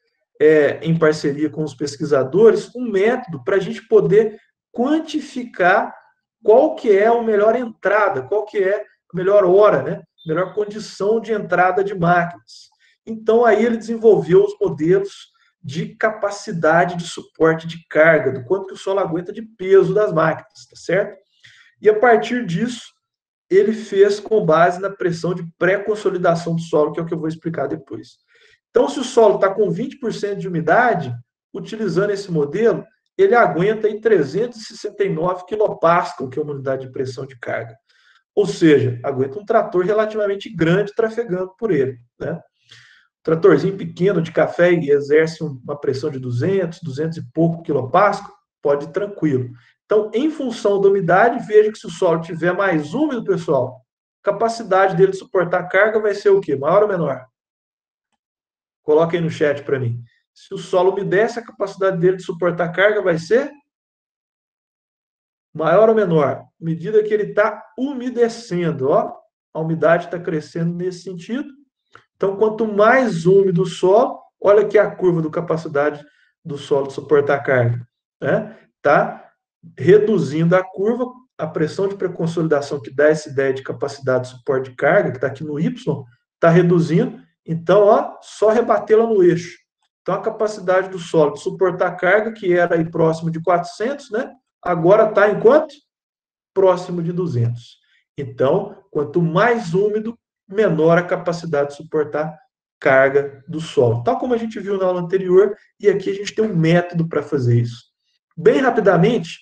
em parceria com os pesquisadores, um método para a gente poder quantificar qual que é a melhor entrada, qual que é a melhor hora, né? Melhor condição de entrada de máquinas. Então, aí ele desenvolveu os modelos de capacidade de suporte de carga, do quanto que o solo aguenta de peso das máquinas, tá certo? E a partir disso, ele fez com base na pressão de pré-consolidação do solo, que é o que eu vou explicar depois. Então, se o solo está com 20% de umidade, utilizando esse modelo, ele aguenta aí 369 kPa, que é uma unidade de pressão de carga. Ou seja, aguenta um trator relativamente grande trafegando por ele, né? Tratorzinho pequeno de café e exerce uma pressão de 200, 200 e pouco kPa, pode ir tranquilo. Então, em função da umidade, veja que se o solo estiver mais úmido, pessoal, a capacidade dele de suportar carga vai ser o quê? Maior ou menor? Coloca aí no chat para mim. Se o solo umedece, a capacidade dele de suportar carga vai ser maior ou menor? À medida que ele está umedecendo, ó, a umidade está crescendo nesse sentido. Então, quanto mais úmido o solo, olha aqui a curva da capacidade do solo de suportar carga, né? Tá reduzindo a curva, a pressão de pré-consolidação que dá essa ideia de capacidade de suporte de carga, que está aqui no Y, está reduzindo. Então, ó, só rebatê-la no eixo. Então, a capacidade do solo de suportar carga, que era aí próximo de 400, né? Agora está em quanto? Próximo de 200. Então, quanto mais úmido, menor a capacidade de suportar carga do solo. Tal como a gente viu na aula anterior, e aqui a gente tem um método para fazer isso. Bem rapidamente,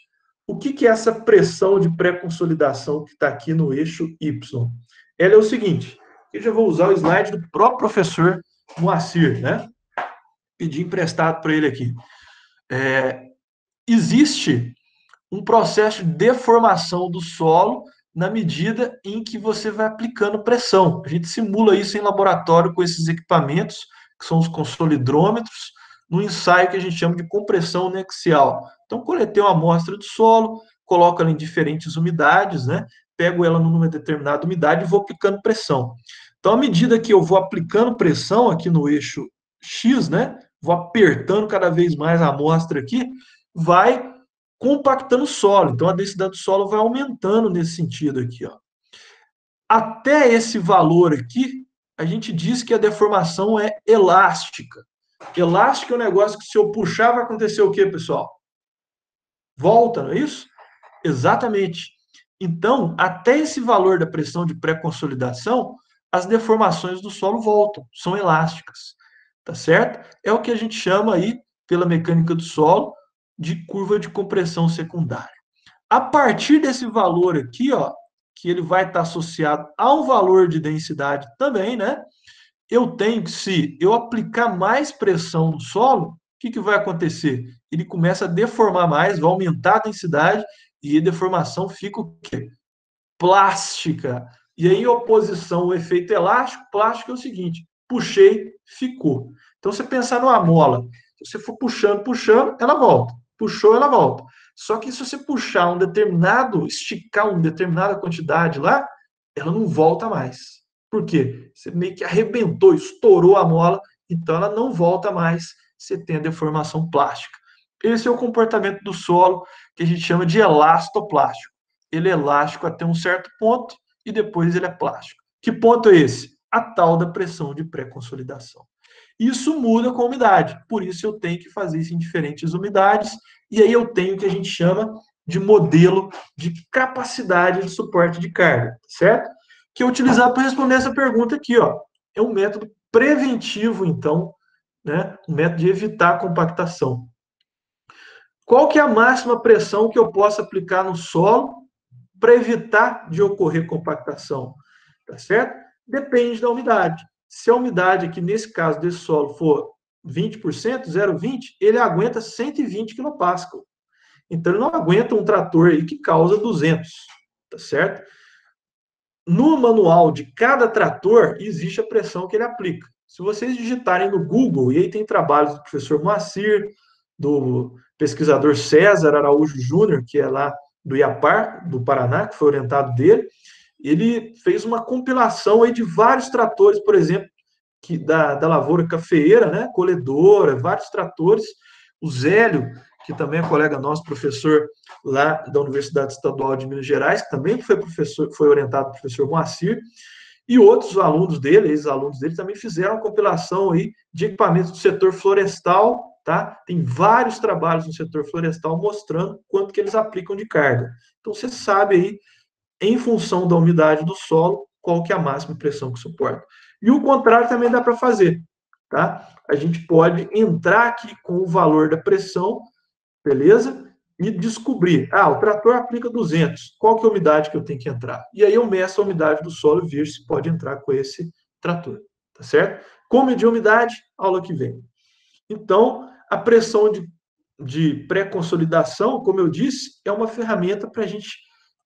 o que é essa pressão de pré-consolidação que está aqui no eixo Y? Ela é o seguinte, eu já vou usar o slide do próprio professor Moacir, né? Pedi emprestado para ele aqui. Existe um processo de deformação do solo na medida em que você vai aplicando pressão. A gente simula isso em laboratório com esses equipamentos, que são os consolidrômetros, no ensaio que a gente chama de compressão axial. Então, coletei uma amostra de solo, coloco ela em diferentes umidades, né? Pego ela numa determinada umidade e vou aplicando pressão. Então, à medida que eu vou aplicando pressão aqui no eixo X, né? Vou apertando cada vez mais a amostra aqui, vai compactando o solo. Então, a densidade do solo vai aumentando nesse sentido aqui, ó. Até esse valor aqui, a gente diz que a deformação é elástica. Elástica é um negócio que, se eu puxar, vai acontecer o quê, pessoal? Volta, não é isso? Exatamente. Então, até esse valor da pressão de pré-consolidação, as deformações do solo voltam, são elásticas. Tá certo? É o que a gente chama aí, pela mecânica do solo, de curva de compressão secundária. A partir desse valor aqui, ó, que ele vai estar associado a um valor de densidade também, né? Eu tenho que, se eu aplicar mais pressão no solo, o que vai acontecer? Ele começa a deformar mais, vai aumentar a densidade e a deformação fica o quê? Plástica. E aí, em oposição ao efeito elástico, plástico é o seguinte, puxei, ficou. Então, você pensar numa mola, se você for puxando, ela volta. Puxou, ela volta. Só que se você puxar esticar uma determinada quantidade lá, ela não volta mais. Por quê? Você meio que arrebentou, estourou a mola, então ela não volta mais, você tem a deformação plástica. Esse é o comportamento do solo, que a gente chama de elastoplástico. Ele é elástico até um certo ponto e depois ele é plástico. Que ponto é esse? A tal da pressão de pré-consolidação. Isso muda com a umidade, por isso eu tenho que fazer isso em diferentes umidades, e aí eu tenho o que a gente chama de modelo de capacidade de suporte de carga, certo? Que é utilizado para responder essa pergunta aqui, ó. É um método preventivo, então, né? Um método de evitar a compactação. Qual que é a máxima pressão que eu posso aplicar no solo para evitar de ocorrer compactação? Tá certo? Depende da umidade. Se a umidade aqui, nesse caso desse solo, for 20%, 0,20, ele aguenta 120 kPa. Então, ele não aguenta um trator aí que causa 200, tá certo? No manual de cada trator, existe a pressão que ele aplica. Se vocês digitarem no Google, e aí tem trabalhos do professor Moacir, do pesquisador César Araújo Júnior, que é lá do Iapar, do Paraná, que foi orientado dele, ele fez uma compilação aí de vários tratores, por exemplo, da lavoura cafeeira, né, colhedora, vários tratores. O Zélio, que também é colega nosso, professor lá da Universidade Estadual de Minas Gerais, que também foi orientado pelo professor Moacir, e outros alunos dele, ex-alunos dele, também fizeram uma compilação aí de equipamentos do setor florestal, tá? Tem vários trabalhos no setor florestal mostrando quanto que eles aplicam de carga. Então, você sabe aí, em função da umidade do solo, qual que é a máxima pressão que suporta. E o contrário também dá para fazer, tá? A gente pode entrar aqui com o valor da pressão, beleza? E descobrir, o trator aplica 200, qual que é a umidade que eu tenho que entrar? E aí eu meço a umidade do solo e vejo se pode entrar com esse trator, tá certo? Como medir a umidade? Aula que vem. Então, a pressão de pré-consolidação, como eu disse, é uma ferramenta para a gente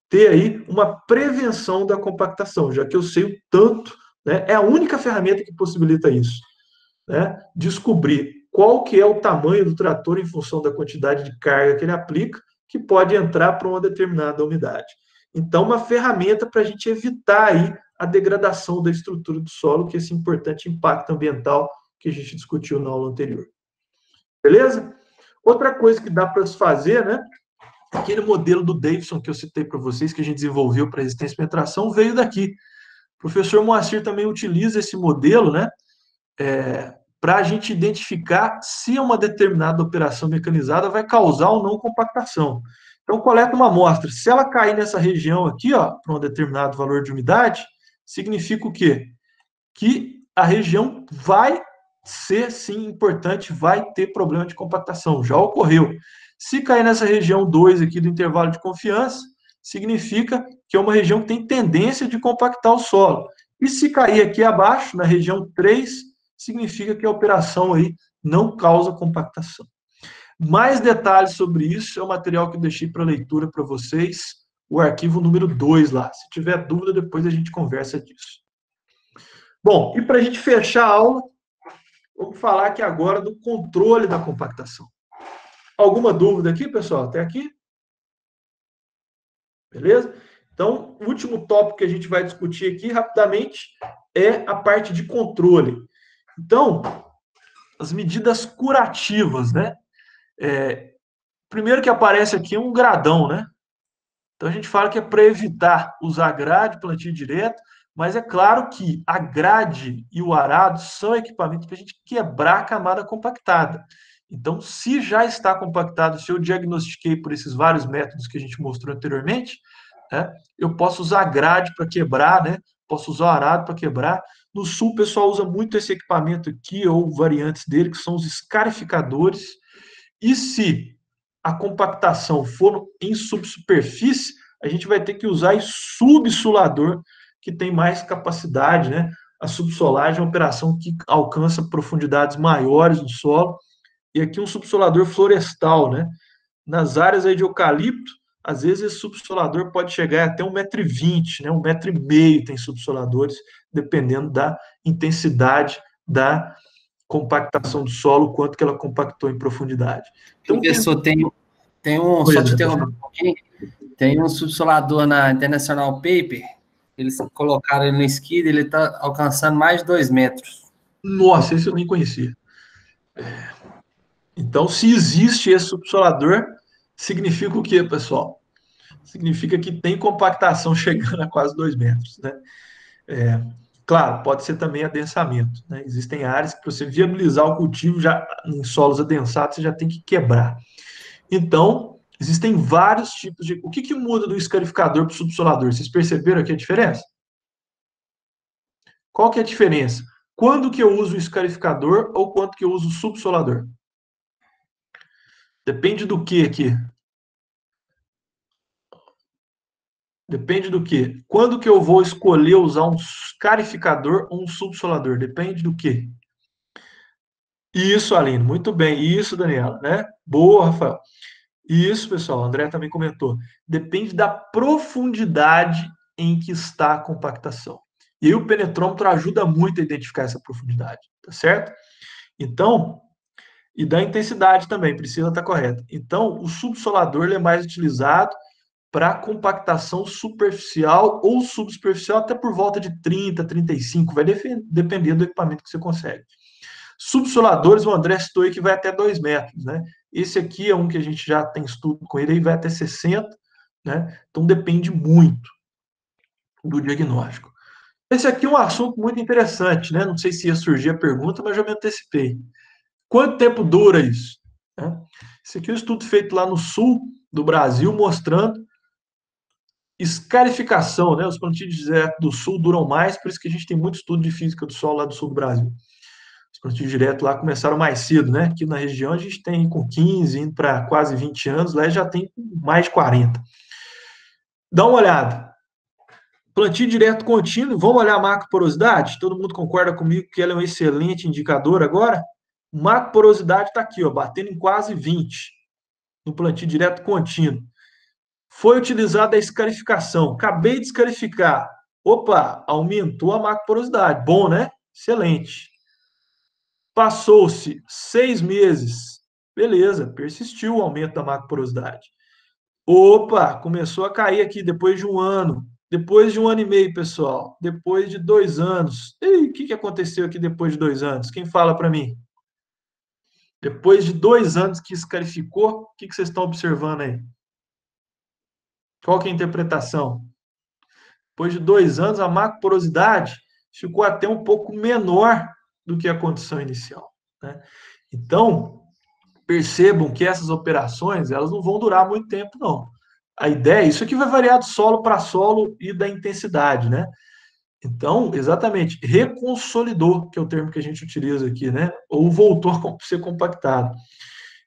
ter aí uma prevenção da compactação, já que eu sei o tanto, né? É a única ferramenta que possibilita isso, né? Descobrir qual que é o tamanho do trator em função da quantidade de carga que ele aplica, que pode entrar para uma determinada umidade. Então, uma ferramenta para a gente evitar aí a degradação da estrutura do solo, que é esse importante impacto ambiental que a gente discutiu na aula anterior. Beleza? Outra coisa que dá para se fazer, né? Aquele modelo do Davidson que eu citei para vocês, que a gente desenvolveu para resistência e penetração, veio daqui. O professor Moacir também utiliza esse modelo, né? Para a gente identificar se uma determinada operação mecanizada vai causar ou não compactação. Então, coleta uma amostra. Se ela cair nessa região aqui, para um determinado valor de umidade, significa o quê? Que a região vai ser, sim, importante, vai ter problema de compactação. Já ocorreu. Se cair nessa região 2 aqui do intervalo de confiança, significa que é uma região que tem tendência de compactar o solo. E se cair aqui abaixo, na região 3, significa que a operação aí não causa compactação. Mais detalhes sobre isso é o material que eu deixei para leitura para vocês, o arquivo número 2 lá. Se tiver dúvida, depois a gente conversa disso. Bom, e para a gente fechar a aula, vamos falar aqui agora do controle da compactação. Alguma dúvida aqui, pessoal? Até aqui? Beleza? Então, o último tópico que a gente vai discutir aqui rapidamente é a parte de controle. Então, as medidas curativas, né? Primeiro que aparece aqui é um gradão, né? Então, a gente fala que é para evitar usar grade, plantio direto, mas é claro que a grade e o arado são equipamentos para a gente quebrar a camada compactada. Então, se já está compactado, se eu diagnostiquei por esses vários métodos que a gente mostrou anteriormente, né, eu posso usar a grade para quebrar, né? Posso usar o arado para quebrar. No sul, o pessoal usa muito esse equipamento aqui, ou variantes dele, que são os escarificadores. E se a compactação for em subsuperfície, a gente vai ter que usar subsolador, que tem mais capacidade, né? A subsolagem é uma operação que alcança profundidades maiores no solo. E aqui um subsolador florestal, né? Nas áreas aí de eucalipto, às vezes esse subsolador pode chegar até 1,20 m, né? 1,5 m tem subsoladores, dependendo da intensidade da compactação do solo, quanto que ela compactou em profundidade. Então, professor, tem um, só te interromper um pouquinho, tem um subsolador na International Paper, eles colocaram ele no skid, ele está alcançando mais de 2 metros. Nossa, esse eu nem conhecia. Então, se existe esse subsolador, significa o quê, pessoal? Significa que tem compactação chegando a quase 2 metros, né? Claro, pode ser também adensamento, né? Existem áreas que, para você viabilizar o cultivo já em solos adensados, você já tem que quebrar. Então, existem vários tipos de... O que muda do escarificador para o subsolador? Vocês perceberam aqui a diferença? Qual que é a diferença? Quando que eu uso o escarificador ou quando que eu uso o subsolador? Depende do que aqui? Depende do que? Quando que eu vou escolher usar um escarificador ou um subsolador? Depende do que? Isso, Aline, muito bem. Isso, Daniela, né? Boa, Rafael. Isso, pessoal, o André também comentou. Depende da profundidade em que está a compactação. E aí o penetrômetro ajuda muito a identificar essa profundidade, tá certo? Então, e da intensidade também, Priscila está correta. Então, o subsolador ele é mais utilizado para compactação superficial ou subsuperficial até por volta de 30, 35, vai depender do equipamento que você consegue. Subsoladores, o André citou aí que vai até 2 metros, né? Esse aqui é um que a gente já tem estudo com ele, aí vai até 60, né? Então depende muito do diagnóstico. Esse aqui é um assunto muito interessante, né? Não sei se ia surgir a pergunta, mas já me antecipei. Quanto tempo dura isso? Né? Esse aqui é um estudo feito lá no sul do Brasil, mostrando escarificação, né? Os plantios do sul duram mais, por isso que a gente tem muito estudo de física do solo lá do sul do Brasil. Os plantios direto lá começaram mais cedo, né? Aqui na região a gente tem com 15, indo para quase 20 anos, lá já tem mais de 40. Dá uma olhada. Plantio direto contínuo, vamos olhar a macroporosidade? Todo mundo concorda comigo que ela é um excelente indicador agora? Macroporosidade está aqui, ó, batendo em quase 20 no plantio direto contínuo. Foi utilizada a escarificação. Acabei de escarificar. Opa, aumentou a macroporosidade. Bom, né? Excelente. Passou-se 6 meses. Beleza, persistiu o aumento da macroporosidade. Opa, começou a cair aqui depois de um ano. Depois de um ano e meio, pessoal. Depois de 2 anos. E o que aconteceu aqui depois de 2 anos? Quem fala para mim? Depois de 2 anos que escarificou, o que vocês estão observando aí? Qual que é a interpretação? Depois de 2 anos, a macroporosidade ficou até um pouco menor do que a condição inicial, né? Então, percebam que essas operações elas não vão durar muito tempo, não. A ideia, isso aqui vai variar de solo para solo e da intensidade, né? Então, exatamente, reconsolidou, que é o termo que a gente utiliza aqui, né? Ou voltou a ser compactado.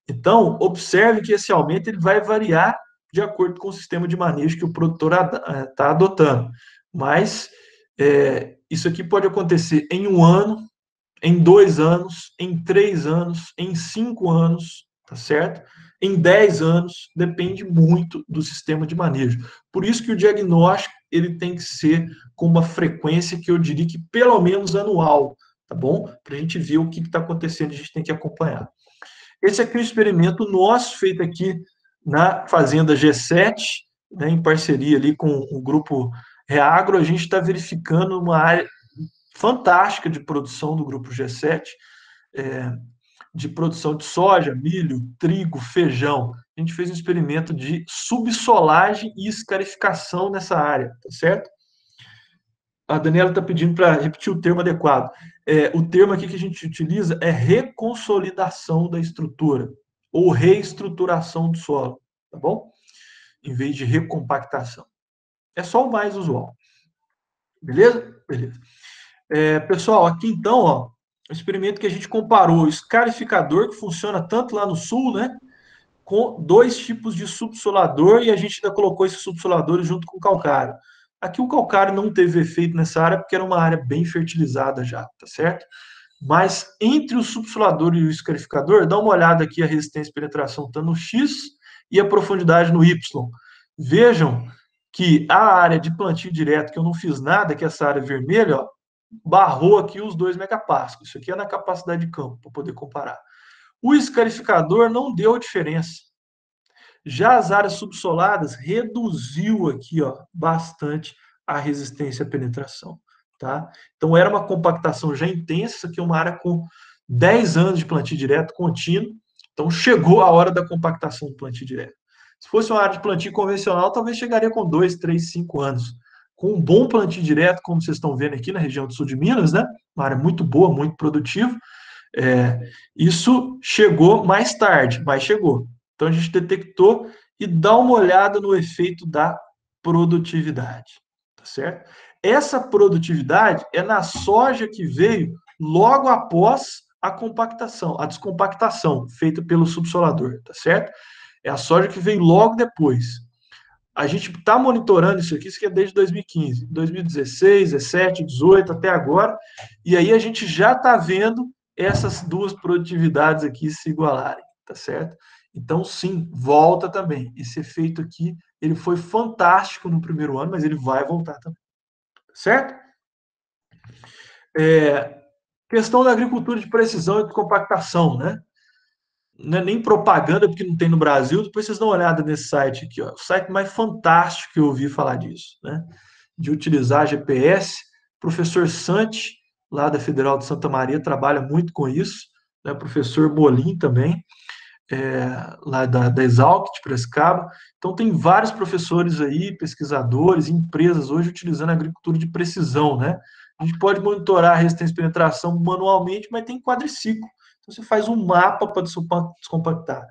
Então, observe que esse aumento ele vai variar de acordo com o sistema de manejo que o produtor está adotando. Mas isso aqui pode acontecer em 1 ano, em 2 anos, em 3 anos, em 5 anos, tá certo? Em 10 anos, depende muito do sistema de manejo. Por isso que o diagnóstico ele tem que ser com uma frequência que eu diria que pelo menos anual, tá bom? Para a gente ver o que está acontecendo, a gente tem que acompanhar. Esse aqui é um experimento nosso, feito aqui na Fazenda G7, né, em parceria ali com o grupo Reagro. A gente está verificando uma área fantástica de produção do grupo G7, de produção de soja, milho, trigo, feijão. A gente fez um experimento de subsolagem e escarificação nessa área, tá certo? A Daniela está pedindo para repetir o termo adequado. O termo aqui que a gente utiliza é reconsolidação da estrutura, ou reestruturação do solo, tá bom? Em vez de recompactação. É só o mais usual. Beleza? Beleza. Pessoal, aqui então, ó, o experimento que a gente comparou o escarificador, que funciona tanto lá no sul, né, com 2 tipos de subsolador, e a gente ainda colocou esses subsoladores junto com o calcário. Aqui o calcário não teve efeito nessa área, porque era uma área bem fertilizada já, tá certo? Mas entre o subsolador e o escarificador, dá uma olhada aqui a resistência de penetração está no X e a profundidade no Y. Vejam que a área de plantio direto, que eu não fiz nada, que é essa área vermelha, ó, barrou aqui os 2 megapascals. Isso aqui é na capacidade de campo, para poder comparar. O escarificador não deu diferença. Já as áreas subsoladas reduziu aqui, ó, bastante a resistência à penetração, tá? Então era uma compactação já intensa, isso aqui é uma área com 10 anos de plantio direto contínuo, então chegou a hora da compactação do plantio direto. Se fosse uma área de plantio convencional, talvez chegaria com 2, 3, 5 anos. Com um bom plantio direto, como vocês estão vendo aqui na região do sul de Minas, né? Uma área muito boa, muito produtiva. Isso chegou mais tarde, mas chegou. Então a gente detectou e dá uma olhada no efeito da produtividade, tá certo? Essa produtividade é na soja que veio logo após a compactação, a descompactação feita pelo subsolador, tá certo? É a soja que veio logo depois. A gente está monitorando isso aqui é desde 2015, 2016, 17, 18, até agora, e aí a gente já está vendo essas duas produtividades aqui se igualarem, tá certo? Então, sim, volta também. Esse efeito aqui, ele foi fantástico no primeiro ano, mas ele vai voltar também, tá certo? Questão da agricultura de precisão e de compactação, né? Não é nem propaganda, porque não tem no Brasil, depois vocês dão uma olhada nesse site aqui, ó, o site mais fantástico que eu ouvi falar disso, né? De utilizar GPS. O professor Santi, lá da Federal de Santa Maria, trabalha muito com isso, né? O professor Molim também, lá da Exalc, de Piracicaba. Então, tem vários professores aí, pesquisadores, empresas hoje utilizando a agricultura de precisão, né? A gente pode monitorar a resistência e penetração manualmente, mas tem quadriciclo. Então, você faz um mapa para descompactar.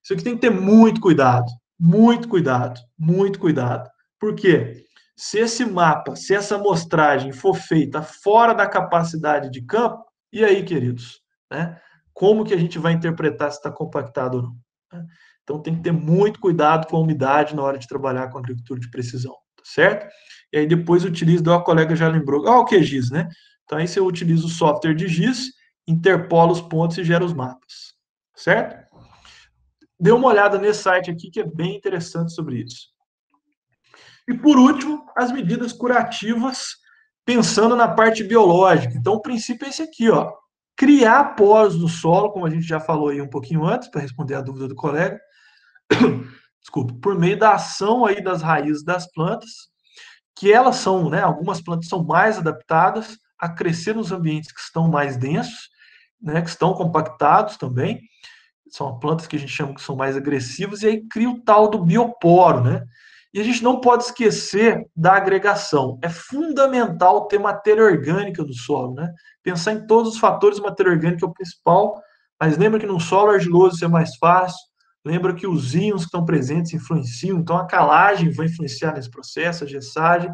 Isso aqui tem que ter muito cuidado, muito cuidado, muito cuidado. Por quê? Se esse mapa, se essa amostragem for feita fora da capacidade de campo, e aí, queridos, né? Como que a gente vai interpretar se está compactado ou não? Né? Então, tem que ter muito cuidado com a umidade na hora de trabalhar com agricultura de precisão, tá certo? E aí, depois utiliza, a colega já lembrou, o QGIS, né? Então, aí você utiliza o software de GIS, interpola os pontos e gera os mapas, certo? Dê uma olhada nesse site aqui, que é bem interessante sobre isso. E, por último, as medidas curativas, pensando na parte biológica. Então, o princípio é esse aqui, ó. Criar poros no solo, como a gente já falou aí um pouquinho antes, para responder a dúvida do colega. Desculpa, por meio da ação aí das raízes das plantas, que elas são, né, algumas plantas são mais adaptadas a crescer nos ambientes que estão mais densos, né, que estão compactados também. São plantas que a gente chama que são mais agressivas, e aí cria o tal do bioporo, né? E a gente não pode esquecer da agregação. É fundamental ter matéria orgânica no solo, né? Pensar em todos os fatores, matéria orgânica é o principal, mas lembra que num solo argiloso isso é mais fácil, lembra que os íons que estão presentes influenciam, então a calagem vai influenciar nesse processo, a gessagem.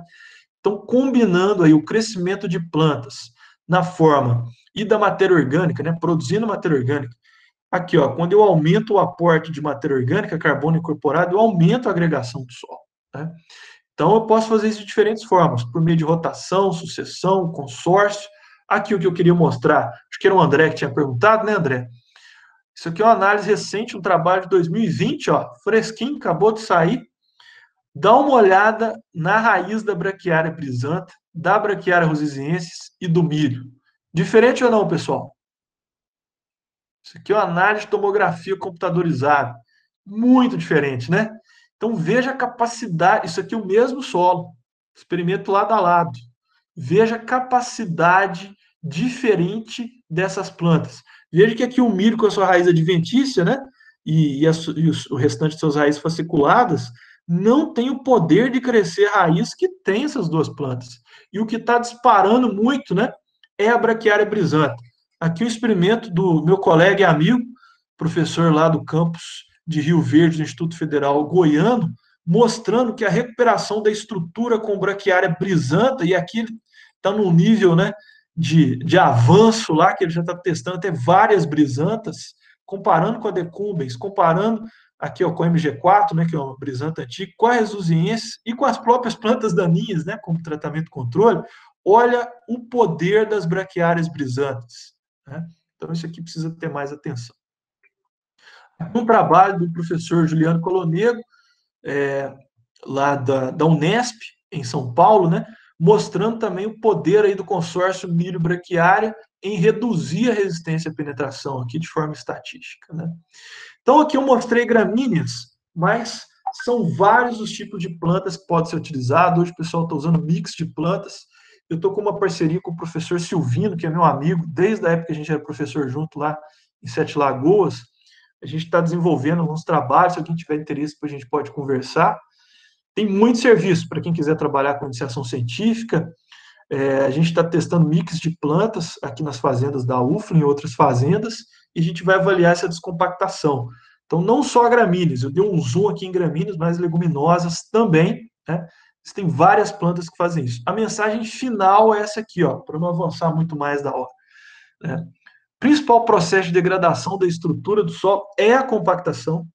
Então, combinando aí o crescimento de plantas na forma e da matéria orgânica, né? Produzindo matéria orgânica. Aqui, ó, quando eu aumento o aporte de matéria orgânica, carbono incorporado, eu aumento a agregação do solo, né? Então, eu posso fazer isso de diferentes formas, por meio de rotação, sucessão, consórcio. Aqui o que eu queria mostrar, acho que era o André que tinha perguntado, né, André? Isso aqui é uma análise recente, um trabalho de 2020, ó, fresquinho, acabou de sair. Dá uma olhada na raiz da braquiária brisanta, da braquiária rosisiensis e do milho. Diferente ou não, pessoal? Isso aqui é uma análise de tomografia computadorizada. Muito diferente, né? Então, veja a capacidade. Isso aqui é o mesmo solo. Experimento lado a lado. Veja a capacidade diferente dessas plantas. Veja que aqui o milho com a sua raiz adventícia, né? E o restante de suas raízes fasciculadas não tem o poder de crescer raiz que tem essas duas plantas. E o que está disparando muito, né? É a braquiária brisanta. Aqui o experimento do meu colega e amigo, professor lá do campus de Rio Verde, do Instituto Federal Goiano, mostrando que a recuperação da estrutura com braquiária brisanta, e aqui ele está num nível, né, de avanço lá, que ele já está testando até várias brisantas, comparando com a decumbens, comparando aqui ó, com a MG4, né, que é uma brisanta antiga, com a Resusiensis e com as próprias plantas daninhas, né, como tratamento e controle. Olha o poder das braquiárias brisantes, né? Então, isso aqui precisa ter mais atenção. Um trabalho do professor Juliano Colonego, lá da Unesp, em São Paulo, né, mostrando também o poder aí do consórcio milho-braquiária em reduzir a resistência à penetração, aqui de forma estatística, né? Então, aqui eu mostrei gramíneas, mas são vários os tipos de plantas que podem ser utilizados. Hoje o pessoal está usando mix de plantas. Eu estou com uma parceria com o professor Silvino, que é meu amigo, desde a época que a gente era professor junto lá em Sete Lagoas. A gente está desenvolvendo alguns trabalhos, se alguém tiver interesse, a gente pode conversar. Tem muito serviço para quem quiser trabalhar com iniciação científica. A gente está testando mix de plantas aqui nas fazendas da UFLA, em outras fazendas, e a gente vai avaliar essa descompactação. Então, não só gramíneas, eu dei um zoom aqui em gramíneas, mas leguminosas também, né? Existem várias plantas que fazem isso. A mensagem final é essa aqui, ó, para não avançar muito mais da hora, né? O principal processo de degradação da estrutura do solo é a compactação,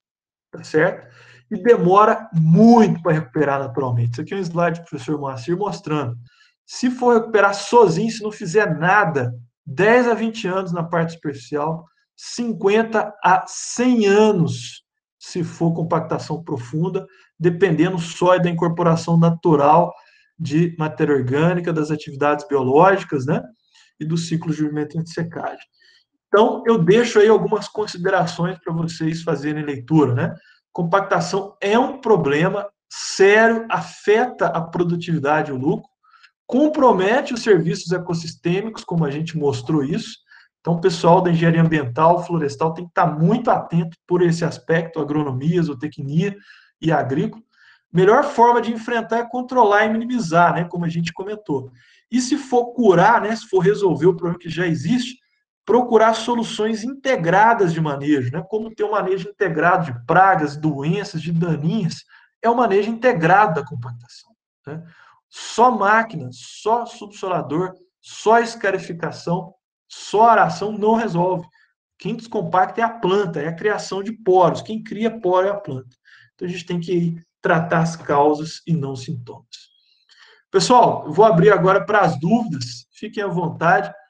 tá certo? E demora muito para recuperar naturalmente. Isso aqui é um slide do professor Moacir mostrando. Se for recuperar sozinho, se não fizer nada, 10 a 20 anos na parte superficial, 50 a 100 anos se for compactação profunda, dependendo só da incorporação natural de matéria orgânica, das atividades biológicas, né? E do ciclo de vivimento de secagem. Então, eu deixo aí algumas considerações para vocês fazerem leitura, né? Compactação é um problema sério, afeta a produtividade e o lucro, compromete os serviços ecossistêmicos, como a gente mostrou isso. Então, o pessoal da engenharia ambiental, florestal, tem que estar muito atento por esse aspecto, agronomia, zootecnia e agrícola. Melhor forma de enfrentar é controlar e minimizar, né, como a gente comentou. E se for curar, né, se for resolver o problema que já existe, procurar soluções integradas de manejo, né, como ter um manejo integrado de pragas, doenças, de daninhas, é o manejo integrado da compactação, né? Só máquina, só subsolador, só escarificação, só aração não resolve. Quem descompacta é a planta, é a criação de poros. Quem cria poro é a planta. Então a gente tem que tratar as causas e não sintomas. Pessoal, eu vou abrir agora para as dúvidas. Fiquem à vontade.